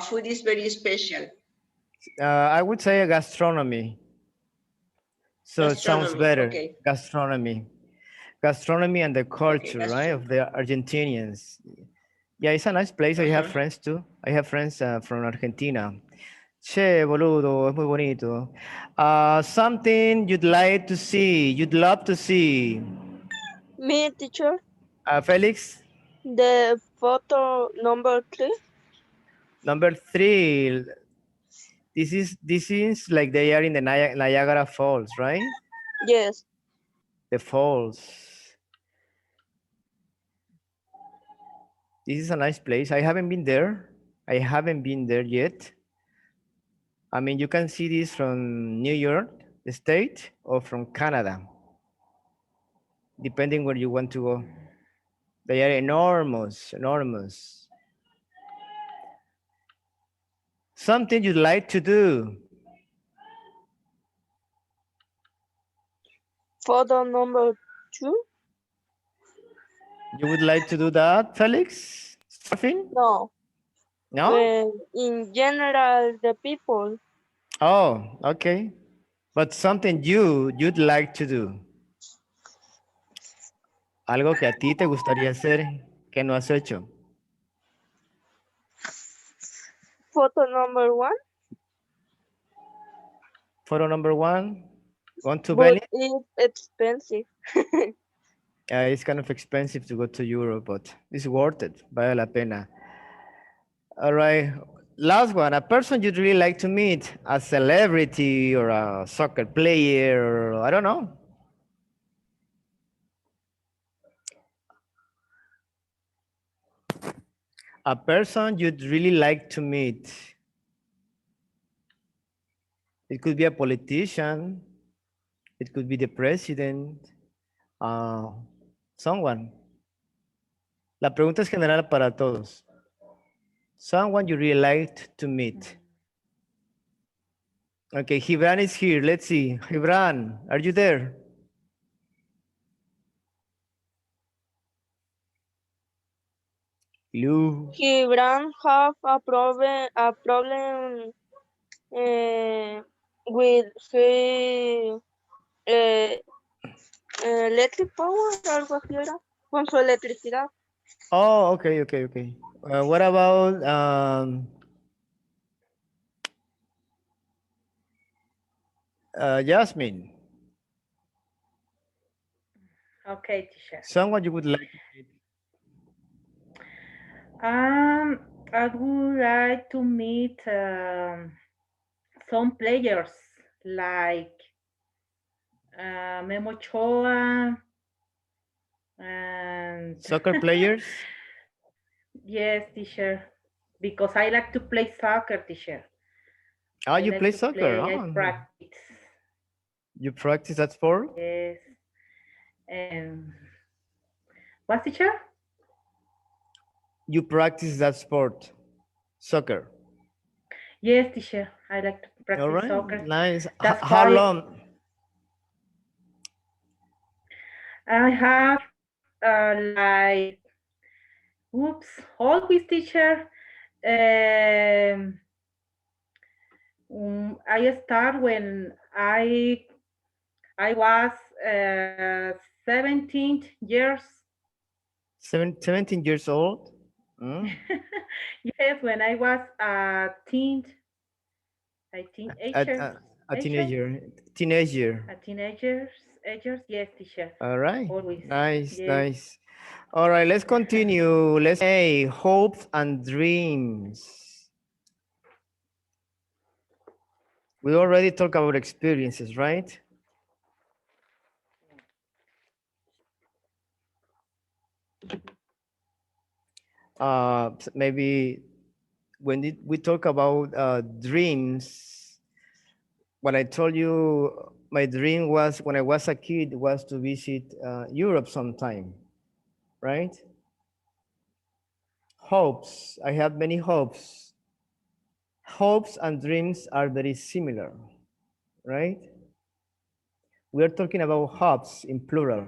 Food is very special. I would say gastronomy. So it sounds better. Okay. Gastronomy. Gastronomy and the culture, right, of the Argentinians. Yeah, it's a nice place. I have friends too. I have friends from Argentina. Che, boludo, es muy bonito. Something you'd like to see, you'd love to see. Me, teacher. Felix? The photo number 3. Number 3. This is like they are in the Niagara Falls, right? Yes. The falls. This is a nice place. I haven't been there. I haven't been there yet. I mean, you can see this from New York, the state, or from Canada, depending where you want to go. They are enormous, enormous. Something you'd like to do. Photo number 2. You would like to do that, Felix? Surfing? No. No? In general, the people. Oh, okay. But something you'd like to do. Algo que a ti te gustaría hacer que no has hecho. Photo number 1. Photo number 1. Want to But Venice? it's expensive. It's kind of expensive to go to Europe, but it's worth it. Vale la pena. All right. Last one. A person you'd really like to meet, a celebrity or a soccer player, or I don't know. A person you'd really like to meet. It could be a politician. It could be the president. Someone. La pregunta es general para todos. Someone you really liked to meet. Okay, Gibran is here. Let's see. Gibran, are you there? Hello. Gibran have a problem with his electric power, algo así era, con su electricidad. Oh, okay, okay, okay. What about Jasmine? Okay, teacher. Someone you would like to meet? I would like to meet some players like Memo Choa and Soccer players? yes, teacher, because I like to play soccer, teacher. Oh, I you like play to soccer. play. I Oh, practice. you practice that sport? Yes. And what, teacher? You practice that sport, soccer. Yes, teacher. I like to All practice right, soccer. nice. That's How part. long? I have like, oops, always, teacher. Um, I start when I was 17 years. 17 years old? Mm. Yes, when I was a A, teenager, a teenager. Teenager. a teenagers, agers. Yes, teacher. All right. Always. Nice, Yes. nice. All right, let's continue. Let's say hopes and dreams. We already talked about experiences, right? Maybe when we talk about dreams, what I told you, my dream was when I was a kid was to visit Europe sometime, right? Hopes. I have many hopes. Hopes and dreams are very similar, right? We are talking about hopes in plural.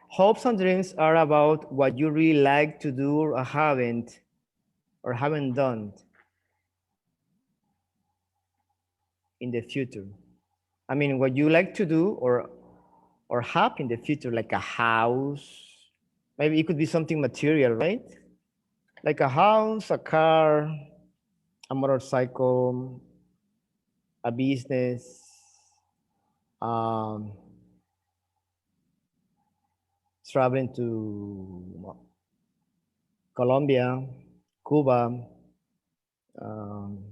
Hopes and dreams are about what you really like to do or haven't done in the future. I mean, what you like to do or have in the future, like a house. Maybe it could be something material, right? Like a house, a car, a motorcycle, a business, um, traveling to Colombia, Cuba, um,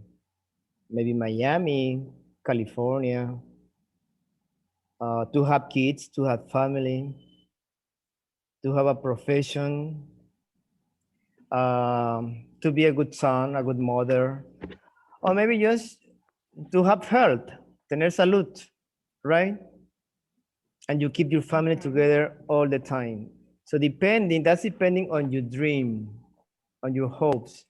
maybe Miami, California, to have kids, to have family, to have a profession, to to be a good son, a good mother, or maybe just to have health, tener salud, right? And you keep your family together all the time. So that's depending on your dream, on your hopes.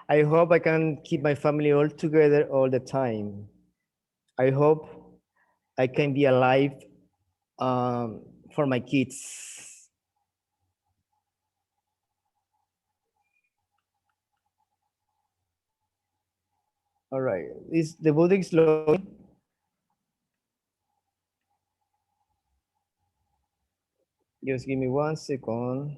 I hope I can keep my family all together all the time. I hope I can be alive for my kids. All right, is the book is loading? Just give me 1 second.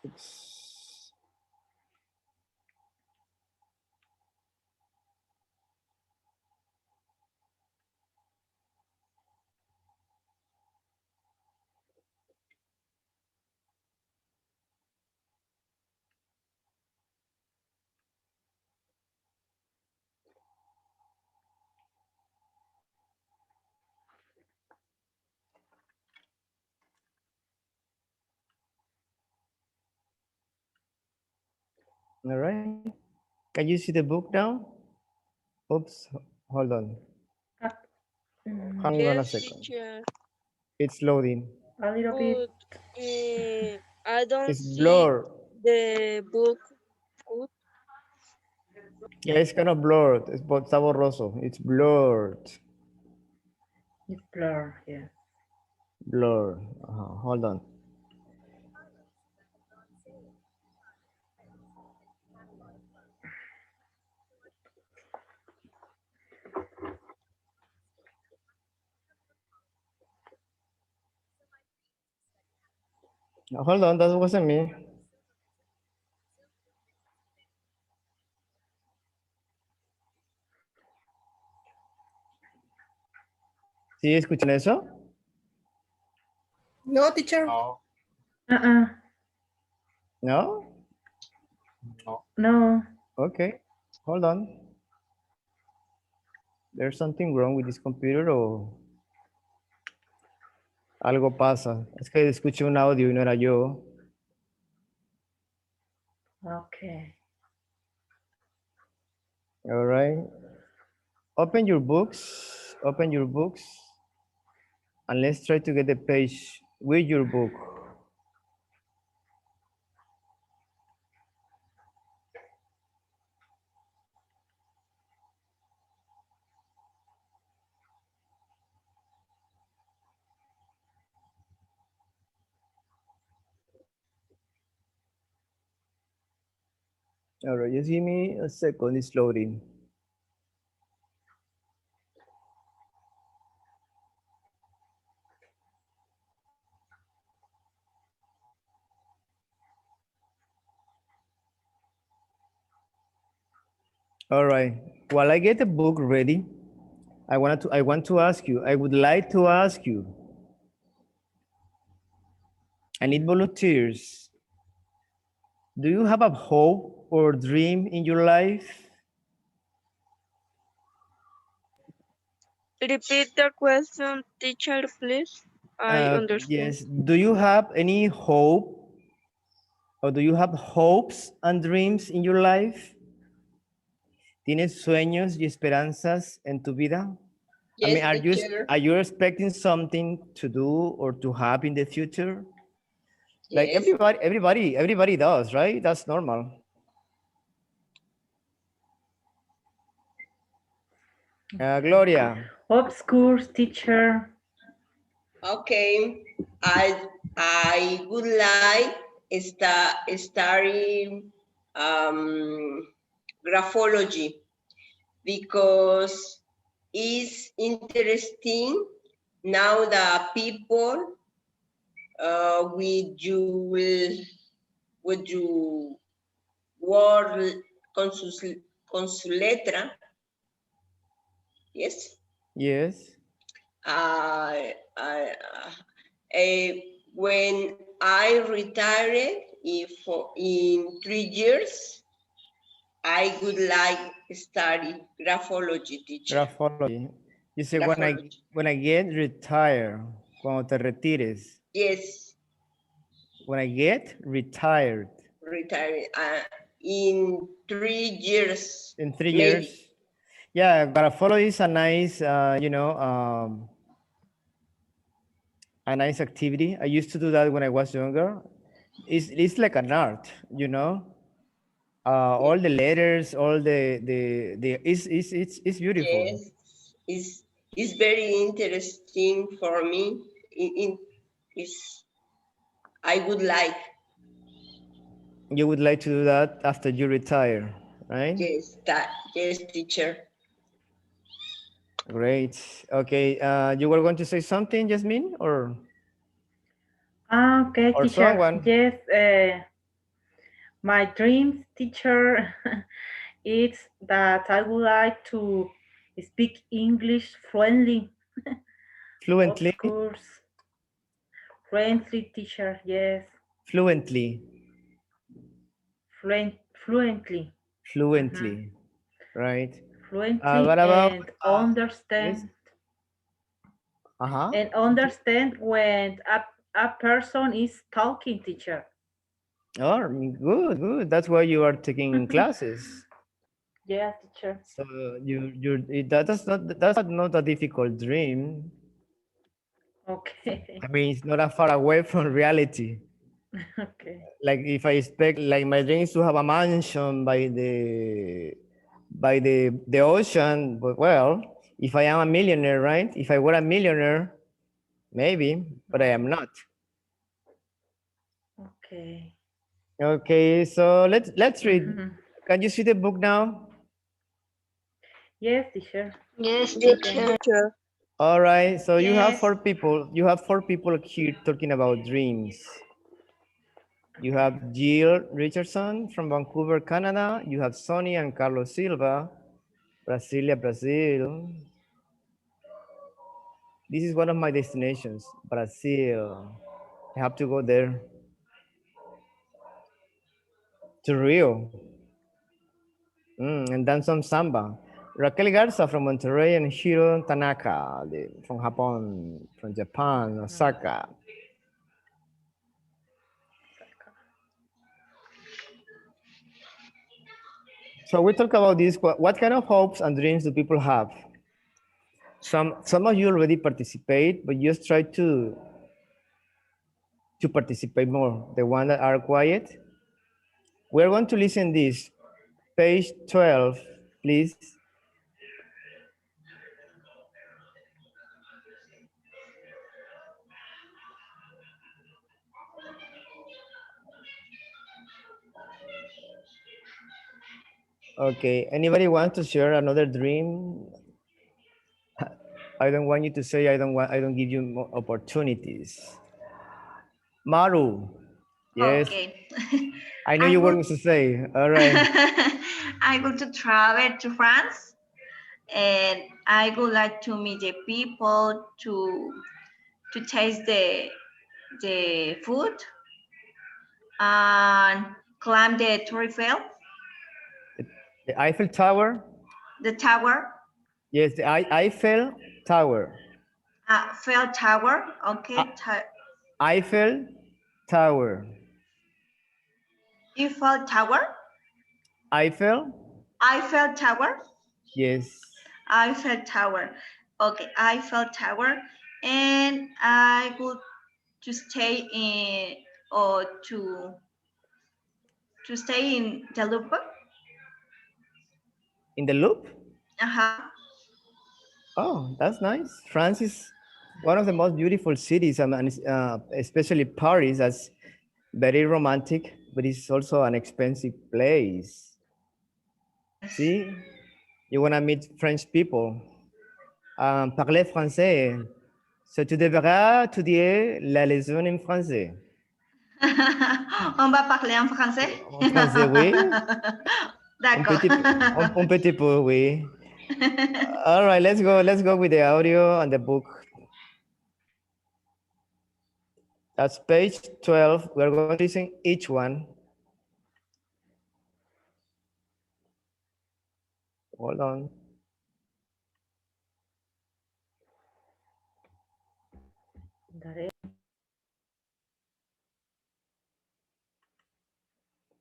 Oops. All right. Can you see the book now? Oops. Hold on. Uh, mm, Hang on a Yes, second. teacher. It's loading. a little bit. But I don't It's see blurred. the book good. Yeah, it's kind of blurred. Está borroso. It's blurred. It's blur. Yeah. Blurred. Hold on. Hold on. That wasn't me. ¿Sí escuchan eso? No, teacher. No, Uh-uh. No? no. No. Okay. Hold on. There's something wrong with this computer o algo pasa. Es que escuché un audio y no era yo. Okay. All right. Open your books. Open your books. And let's try to get the page with your book. All right, just give me a second. It's loading. All right. While I get the book ready, I want to ask you. I would like to ask you. I need volunteers. Do you have a hope or dream in your life? Repeat the question, teacher, please. I understand. Yes. Do you have any hope or do you have hopes and dreams in your life? ¿Tienes sueños y esperanzas en tu vida? I mean, Yes, teacher. are you expecting something to do or to have in the future? Like Yes. everybody does, right? That's normal. Gloria. Obscure teacher. Okay. I would like studying graphology because it's interesting now the people with you word con su letra. Yes. Yes. Uh, uh, when I retired, if in 3 years, I would like study graphology, teacher. Graphology. You say Graphology. when I get retired, cuando te retires. Yes, When I get retired. retired in 3 years. In 3 maybe. years. Yeah, graphology is a nice, a nice activity. I used to do that when I was younger. It's like an art, you know. All the letters, all the it's beautiful. Yes, it's very interesting for me. I would like. You would like to do that after you retire, right? Yes, teacher. Great. Okay. You were going to say something, Jasmine, or Okay, teacher. someone? Yes, my dream teacher is that I would like to speak English fluently. Of Fluently. course, fluently, teacher. Yes, Fluently. fluently. Fluently. Right. Fluently What about and yes? understand Uh-huh. and understand when a person is talking, teacher. Oh, good, good. That's why you are taking classes. Yeah, teacher. So that's not a difficult dream. Okay. I mean, it's not that far away from reality. Okay. Like if I expect, like my dream is to have a mansion by the ocean, but well, if I am a millionaire, right? If I were a millionaire, maybe, but I am not. Okay. Okay, so let's read. Mhm. Can you see the book now? Yes, teacher. Yes, We Yes, can. teacher. teacher. All right, so you have Yes. 4 people. You have 4 people here talking about dreams. You have Jill Richardson from Vancouver, Canada. You have Sonny and Carlos Silva, Brasilia, Brazil. This is one of my destinations, Brazil. I have to go there. To Rio. And dance some samba. Raquel Garza from Monterrey and Hiro Tanaka from Japan, Osaka. So we talk about this. What kind of hopes and dreams do people have? Some of you already participate, but just try to participate more. The one that are quiet. We're going to listen this. Page 12, please. Okay, anybody want to share another dream? I don't want you to say I don't give you more opportunities. Maru. Yes. Okay. I know I you were would going to say. All right. I would to travel to France, and I would like to meet the people to taste the food and climb the Tour Eiffel, The Eiffel Tower. the tower, Yes, the Eiffel Tower. Eiffel Tower. Okay, Eiffel Tower. Eiffel Tower, Eiffel. Eiffel Tower, Yes. Eiffel Tower. Okay, Eiffel Tower, and I would to stay in or to stay in the Louvre. In the Loop. Uh-huh. Oh, that's nice. France is one of the most beautiful cities, and especially Paris. That's very romantic, but it's also an expensive place. Yes. See, you want to meet French people. Parler français. So tu devras étudier la leçon en français. On va parler en français? En français, oui. D'accord. Un petit peu, oui. All right, let's go with the audio and the book. That's page 12. We're going to listen each one. Hold on.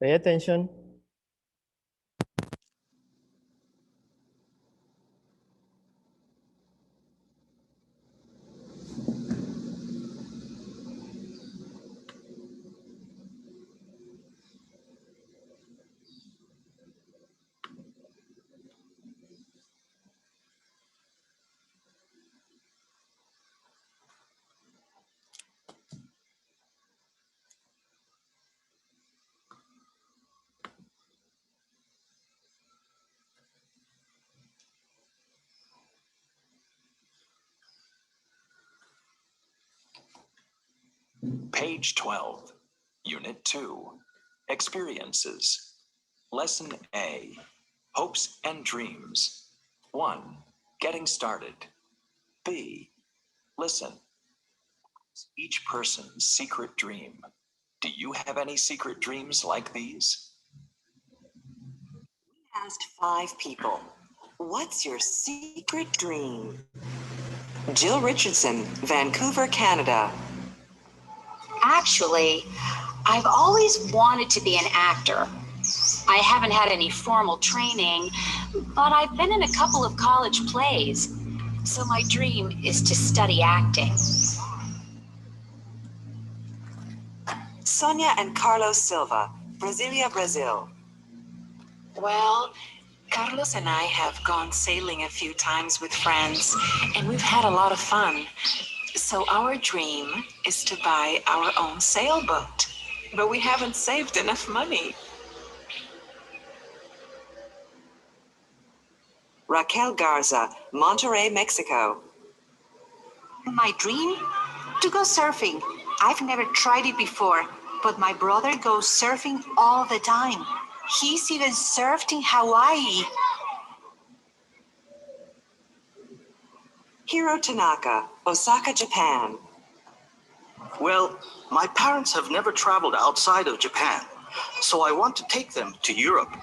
Pay attention. Page 12, Unit 2, Experiences. Lesson A, Hopes and Dreams. 1. Getting started. B. Listen. Each person's secret dream. Do you have any secret dreams like these? We asked 5 people, what's your secret dream? Jill Richardson, Vancouver, Canada. Actually, I've always wanted to be an actor. I haven't had any formal training, but I've been in a couple of college plays. So my dream is to study acting. Sonia and Carlos Silva, Brasilia, Brazil. Well, Carlos and I have gone sailing a few times with friends, and we've had a lot of fun. So our dream is to buy our own sailboat, but we haven't saved enough money. Raquel Garza, Monterrey, Mexico. My dream? To go surfing. I've never tried it before, but my brother goes surfing all the time. He's even surfed in Hawaii. Hiro Tanaka, Osaka, Japan. Well, my parents have never traveled outside of Japan, so I want to take them to Europe.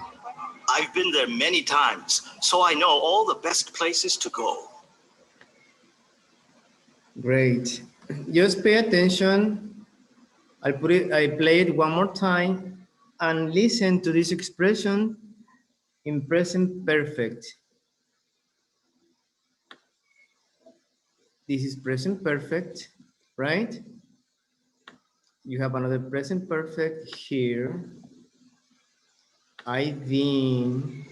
I've been there many times, so I know all the best places to go. Great. Just pay attention. I play it one more time and listen to this expression in present perfect. This is present perfect, right? You have another present perfect here. I've been,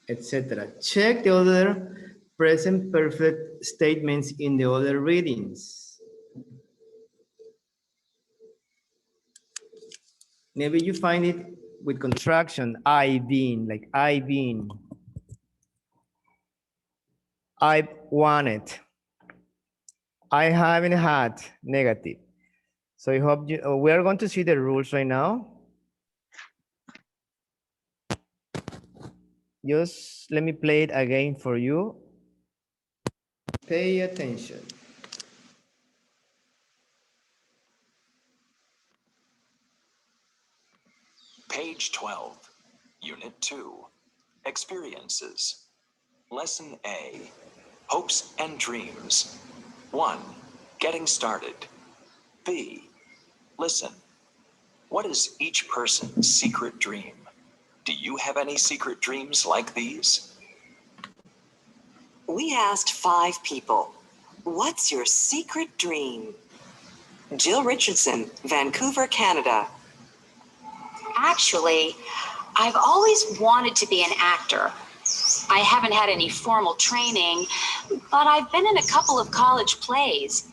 etc. Check the other present perfect statements in the other readings. Maybe you find it with contraction, I've been, like I've been. I've wanted. I haven't had, negative. So I hope you, we are going to see the rules right now. Just let me play it again for you. Pay attention. Page 12, Unit 2, Experiences. Lesson A, Hopes and Dreams. 1. Getting started. B. Listen. What is each person's secret dream? Do you have any secret dreams like these? We asked 5 people, what's your secret dream? Jill Richardson, Vancouver, Canada. Actually, I've always wanted to be an actor. I haven't had any formal training, but I've been in a couple of college plays.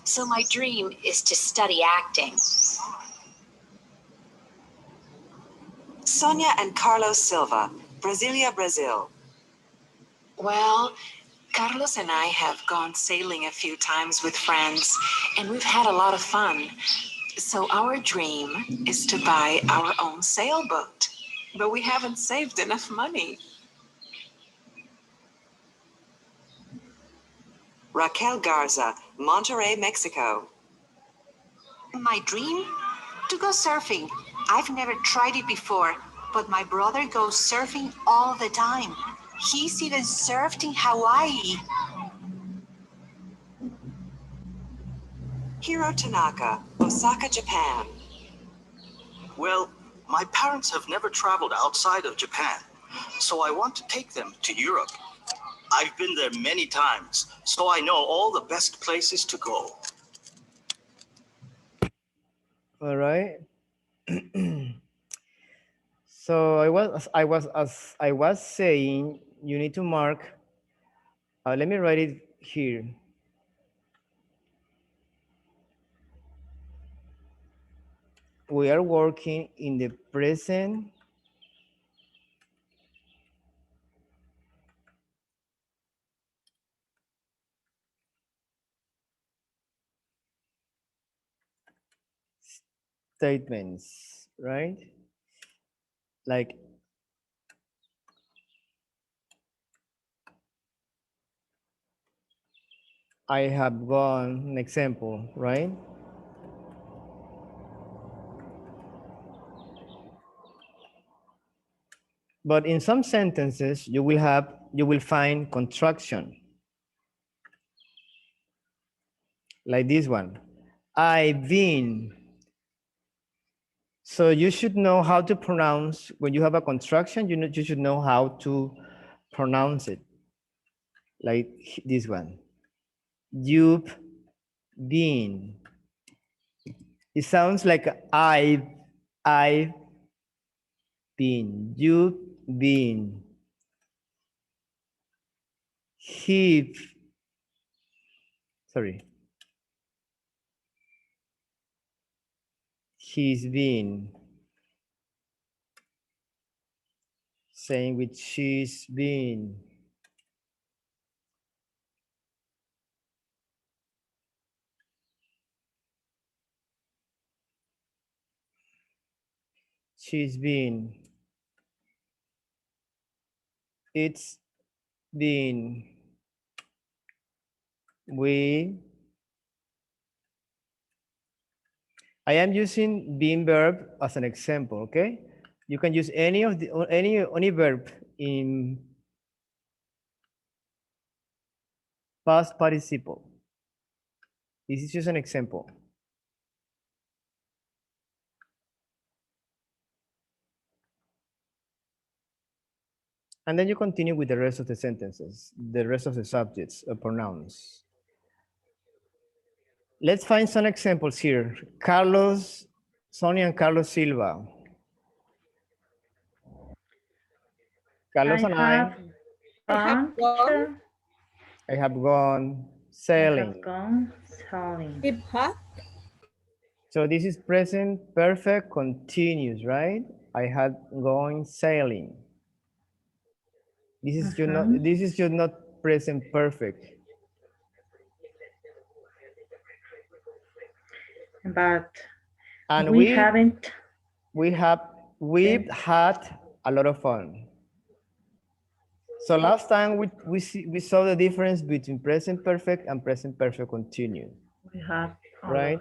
So my dream is to study acting. Sonia and Carlos Silva, Brasilia, Brazil. Well, Carlos and I have gone sailing a few times with friends, and we've had a lot of fun. So our dream is to buy our own sailboat, but we haven't saved enough money. Raquel Garza, Monterrey, Mexico. My dream? To go surfing. I've never tried it before, but my brother goes surfing all the time. He's even surfed in Hawaii. Hiro Tanaka, Osaka, Japan. Well, my parents have never traveled outside of Japan, so I want to take them to Europe. I've been there many times, so I know all the best places to go. All right. So as I was saying, you need to mark. Let me write it here. We are working in the present statements, right? Like I have gone, an example, right? But in some sentences, you will find contraction. Like this one. I've been. So you should know how to pronounce, when you have a contraction, you should know how to pronounce it. Like this one. You've been. It sounds like I've been. You've been. Sorry. He's been. Saying with she's been. She's been. It's been. We. I am using being verb as an example, okay? You can use any verb in past participle. This is just an example. And then you continue with the rest of the sentences, the rest of the subjects or pronouns. Let's find some examples here. Carlos, Sonia and Carlos Silva. Carlos and I have gone, I have gone sailing. sailing. So this is present perfect continuous, right? I had gone sailing. This is just not present perfect. But And we've had a lot of fun. So last time we saw the difference between present perfect and present perfect continuous. We have right?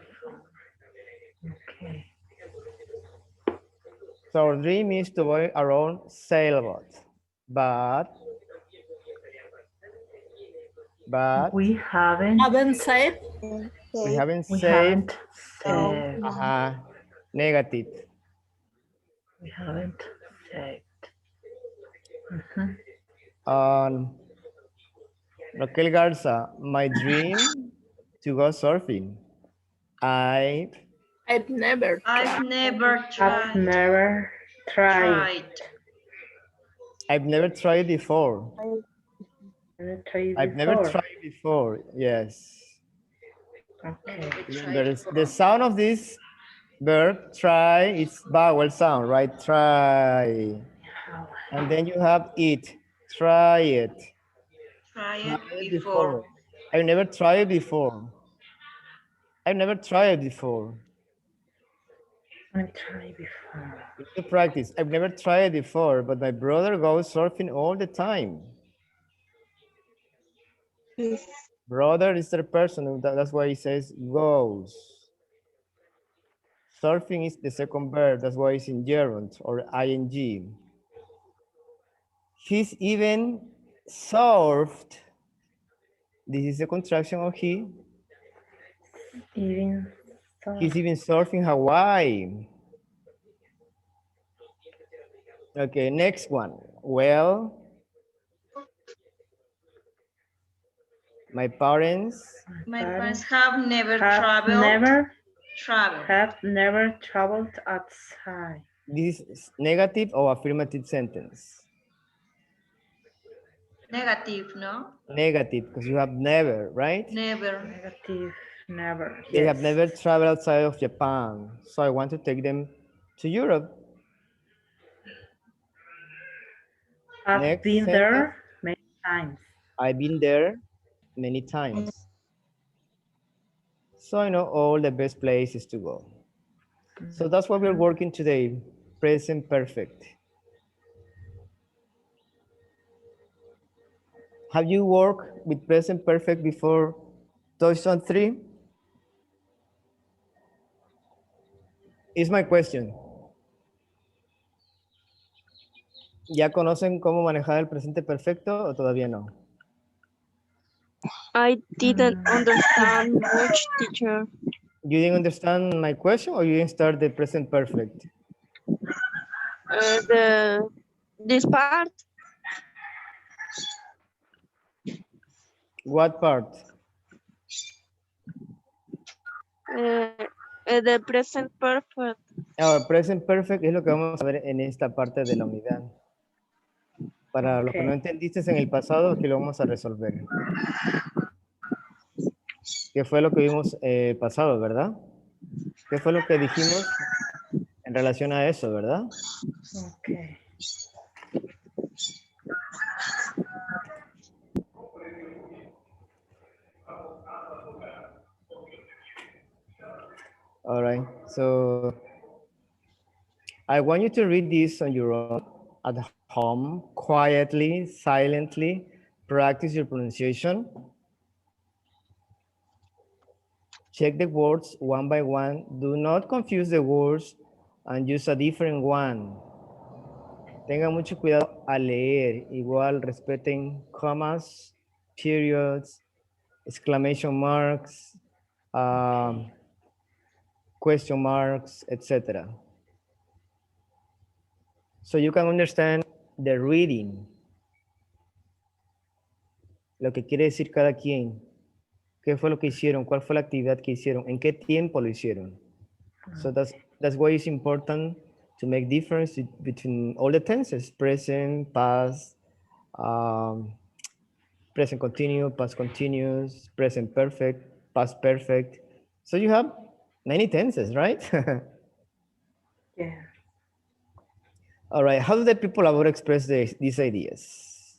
Okay. So our dream is to buy our own sailboat, but we haven't saved. We haven't We saved. haven't saved. Negative. We haven't saved. Raquel Garza, my dream to go surfing. I've never I've never tried. I've never tried before. I've never tried before. Yes. Okay. Remember, the sound of this verb try is vowel sound, right? Try. And then you have it. Try it. Try it before. I've never tried before. I've never tried before. I've tried before. You need to practice. I've never tried before, but my brother goes surfing all the time. Yes. Brother is the person, that's why he says goes. Surfing is the second verb, that's why it's in gerund or ing. He's even surfed. This is a contraction of he. Even He's even surfing Hawaii. Okay, next one. Well, my parents My parents have never have never traveled outside. This is negative or affirmative sentence? Negative, no? Negative, because you have never, right? Never. Negative, never. They have Yes. never traveled outside of Japan, so I want to take them to Europe. I've Next been sentence. there many times. I've been there many times. So I know all the best places to go. So that's what we're working today, present perfect. Have you worked with present perfect before Touchstone 3? Is my question. ¿Ya conocen cómo manejar el presente perfecto o todavía no? I didn't understand much, teacher. You didn't understand my question or you didn't start the present perfect? This part. What part? The present perfect. Ahora, present perfect es lo que vamos a ver en esta parte de la unidad. Para los que no entendiste en el pasado, aquí lo vamos a resolver. ¿Qué fue lo que vimos pasado, verdad? ¿Qué fue lo que dijimos en relación a eso, verdad? Okay. All right, so I want you to read this on your own at home, quietly, silently, practice your pronunciation. Check the words one by one. Do not confuse the words and use a different one. Tengan mucho cuidado al leer. Igual respeten commas, periods, exclamation marks, question marks, etc. So you can understand the reading. Lo que quiere decir cada quien. ¿Qué fue lo que hicieron? ¿Cuál fue la actividad que hicieron? ¿En qué tiempo lo hicieron? So that's why it's important to make difference between all the tenses, present, past, present continuous, past continuous, present perfect, past perfect. So you have many tenses, right? Yeah. All right, how do the people about express these ideas?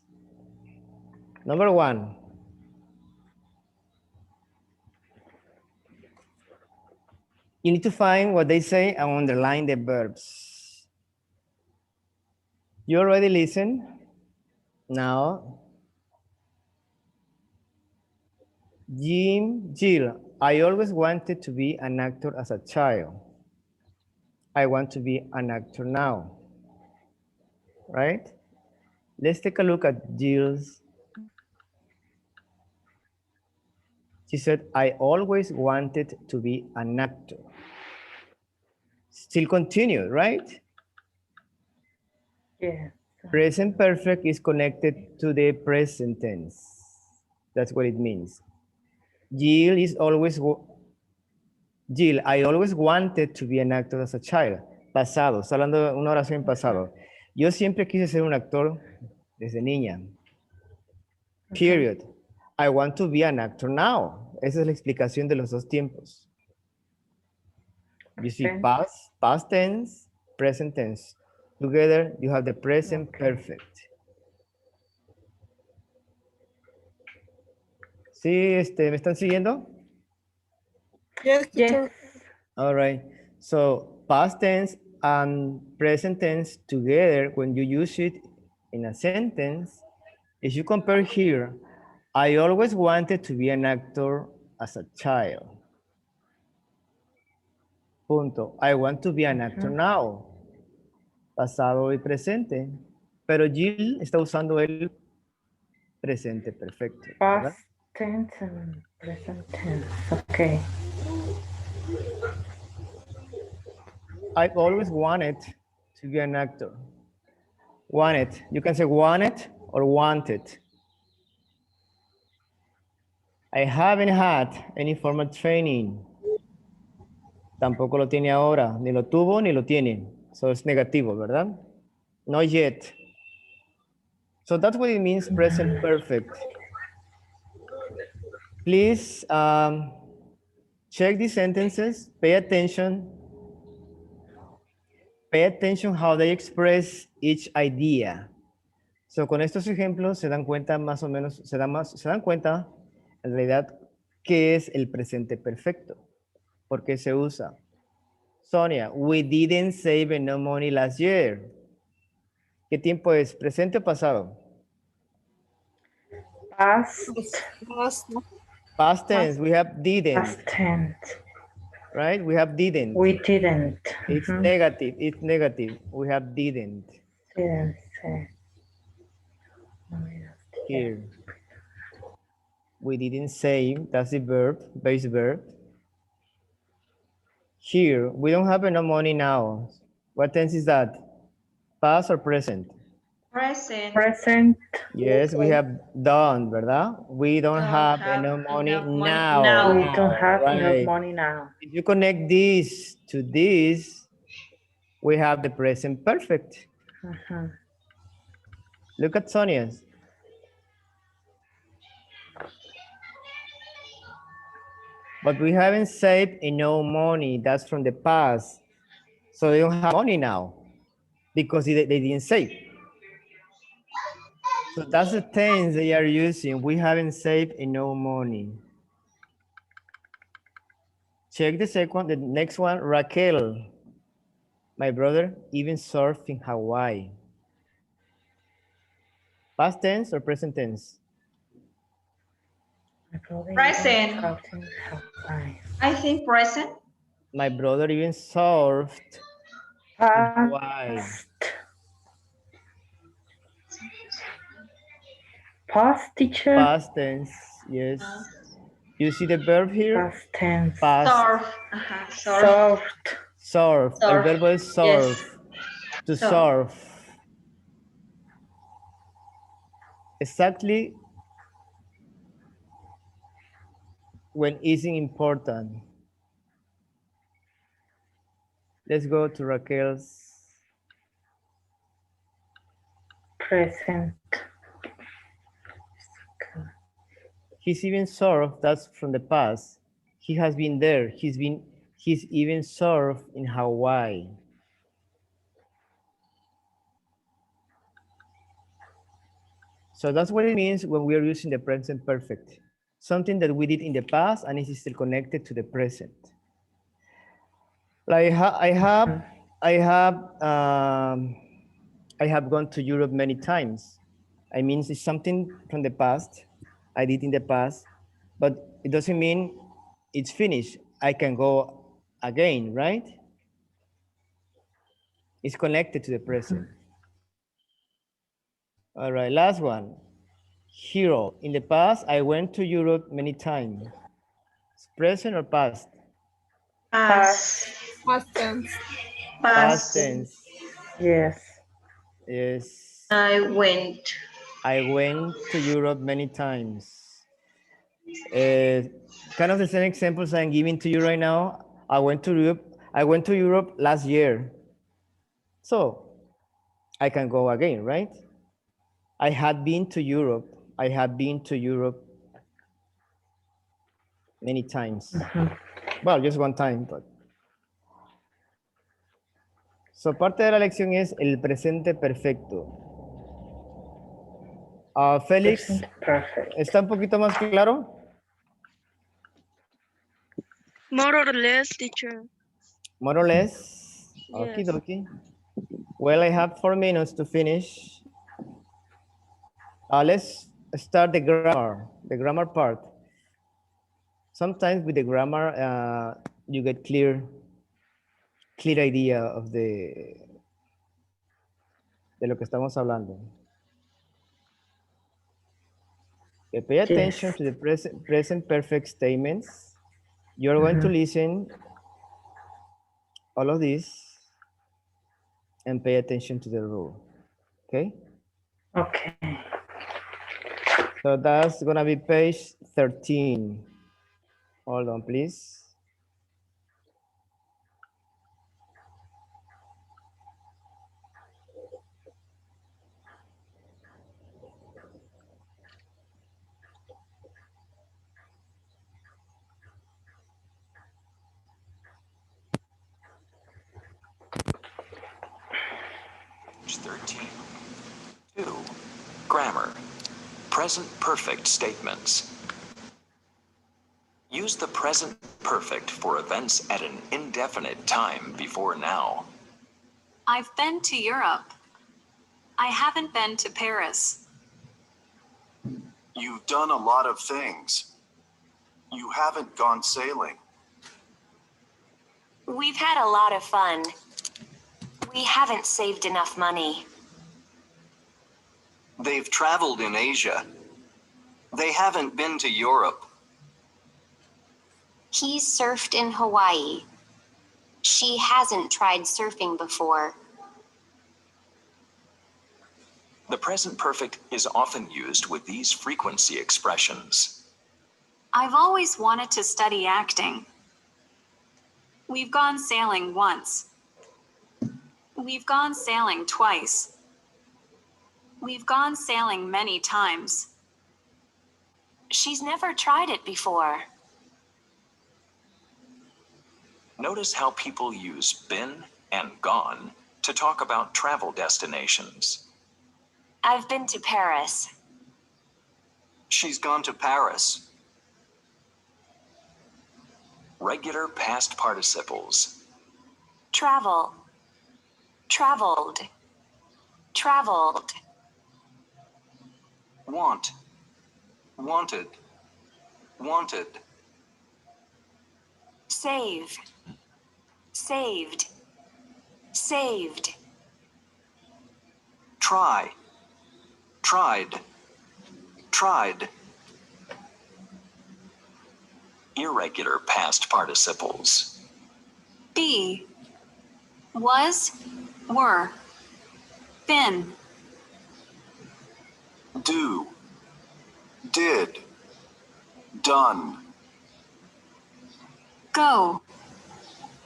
Number one. You need to find what they say and underline the verbs. You already listen. Now, Jill, I always wanted to be an actor as a child. I want to be an actor now. Right? Let's take a look at Jill's. She said, I always wanted to be an actor. Still continue, right? Yeah. Present perfect is connected to the present tense. That's what it means. Jill, I always wanted to be an actor as a child. Pasado, está hablando de una oración en pasado. Yo siempre quise ser un actor desde niña. Period. I want to be an actor now. Esa es la explicación de los dos tiempos. You see past tense, present tense. Together, you have the present perfect. ¿Sí? ¿Me están siguiendo? Yes, teacher. All right. So past tense and present tense together, when you use it in a sentence, if you compare here, I always wanted to be an actor as a child. Punto. I want to be an actor now. Pasado y presente. Pero Jill está usando el presente perfecto, ¿verdad? Past tense and present tense. Okay. I've always wanted to be an actor. Wanted. You can say wanted or wanted. I haven't had any formal training. Tampoco lo tiene ahora. Ni lo tuvo ni lo tiene. So es negativo, ¿verdad? Not yet. So that's what it means present perfect. Please check these sentences. Pay attention. Pay attention how they express each idea. So, con estos ejemplos se dan cuenta más o menos, se dan cuenta en realidad qué es el presente perfecto, por qué se usa. Sonia, we didn't save enough money last year. ¿Qué tiempo es? ¿Presente o pasado? Past. Past tense, we have didn't. Past tense. Right? We have didn't. We didn't. It's negative. It's negative. We have didn't. Didn't say. Here. We didn't save. That's the verb, base verb. Here, we don't have enough money now. What tense is that? Past or present? Present. Present. Yes, we have done, ¿verdad? We don't have enough money now. We don't have enough Right. money now. If you connect this to this, we have the present perfect. Look at Sonia's. But we haven't saved enough money. That's from the past. So they don't have money now because they didn't save. So that's the tense they are using. We haven't saved enough money. Check the second, the next one, Raquel. My brother even surfed in Hawaii. Past tense or present tense? Present. I think present. My brother even surfed in Hawaii. Past, teacher. Past tense, yes. You see the verb here? Past tense. Past. Surf. Surfed. Surf. El verbo es surf. Yes. To surf. Exactly when isn't important. Let's go to Raquel's. Present. He's even surfed, that's from the past. He has been there. He's even surfed in Hawaii. So that's what it means when we are using the present perfect. Something that we did in the past and it is still connected to the present. Like I have gone to Europe many times. I mean, it's something from the past. I did in the past, but it doesn't mean it's finished. I can go again, right? It's connected to the present. All right, last one. Hero. In the past, I went to Europe many times. It's present or past? Past. Past tense. Past tense. Yes. Yes. I went. I went to Europe many times. Kind of the same examples I'm giving to you right now. I went to Europe last year. So I can go again, right? I had been to Europe. I have been to Europe many times. Well, just one time, but. So parte de la lección es el presente perfecto. Félix, ¿está un poquito más claro? More or less, teacher. More or less? Yes. Okie dokie. Well, I have 4 minutes to finish. Let's start the grammar part. Sometimes with the grammar, you get clear idea of de lo que estamos hablando. Okay, pay attention Yes. to the present perfect statements. You're going to listen all of this and pay attention to the rule. Okay? Okay. So that's gonna be page 13. Hold on, please. Page 13. 2. Grammar. Present perfect statements. Use the present perfect for events at an indefinite time before now. I've been to Europe. I haven't been to Paris. You've done a lot of things. You haven't gone sailing. We've had a lot of fun. We haven't saved enough money. They've traveled in Asia. They haven't been to Europe. He's surfed in Hawaii. She hasn't tried surfing before. The present perfect is often used with these frequency expressions. I've always wanted to study acting. We've gone sailing once. We've gone sailing twice. We've gone sailing many times. She's never tried it before. Notice how people use been and gone to talk about travel destinations. I've been to Paris. She's gone to Paris. Regular past participles. Travel. Traveled. Traveled. Want. Wanted. Wanted. Save. Saved. Saved. Try. Tried. Tried. Irregular past participles. Be. Was. Were. Been. Do. Did. Done. Go.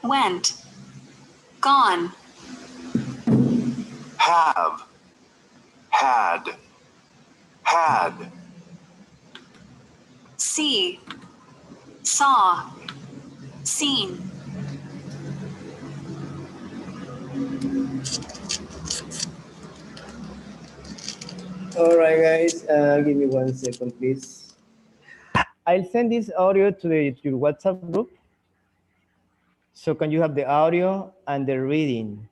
Went. Gone. Have. Had. Had. See. Saw. Seen. All right, guys, give me 1 second, please. I'll send this audio to your WhatsApp group. So can you have the audio and the reading?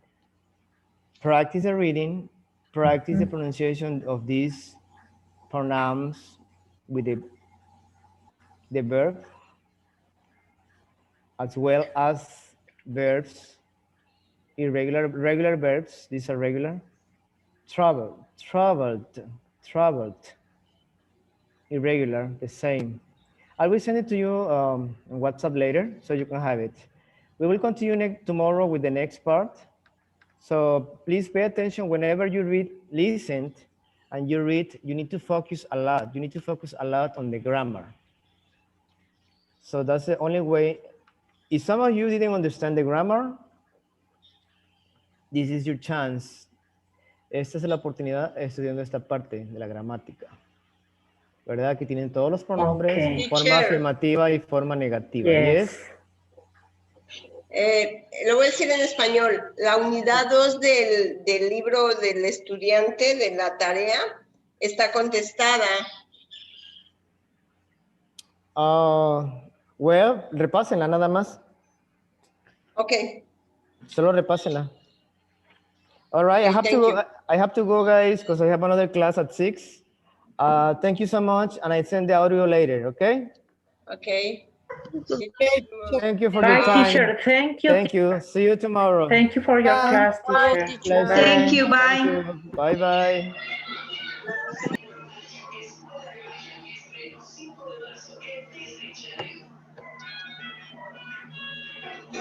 Practice the reading, practice the pronunciation of these pronouns with the verb, as well as verbs, regular verbs. These are regular. Travel, traveled, traveled. Irregular, the same. I will send it to you on WhatsApp later so you can have it. We will continue tomorrow with the next part. So please pay attention whenever you read, listen, and you read, you need to focus a lot. You need to focus a lot on the grammar. So that's the only way. If some of you didn't understand the grammar, this is your chance. Esta es la oportunidad estudiando esta parte de la gramática. ¿Verdad? Que tienen todos los pronombres en Okay. forma Teacher. afirmativa y forma negativa. Yes. Lo voy a decir en español. La unidad 2 del libro del estudiante, de la tarea, está contestada. Well, repásenla nada más. Ok. Solo repásenla. All right, Okay, I have to go, guys, because I have another class at 6. Thank you so much, and I send the audio later, okay? Okay. Thank you for Bye, your time. teacher. Thank you. Thank you. See you tomorrow. Thank you for your class, Bye, teacher. teacher. Bye. Thank you. Bye. Thank you. Bye-bye.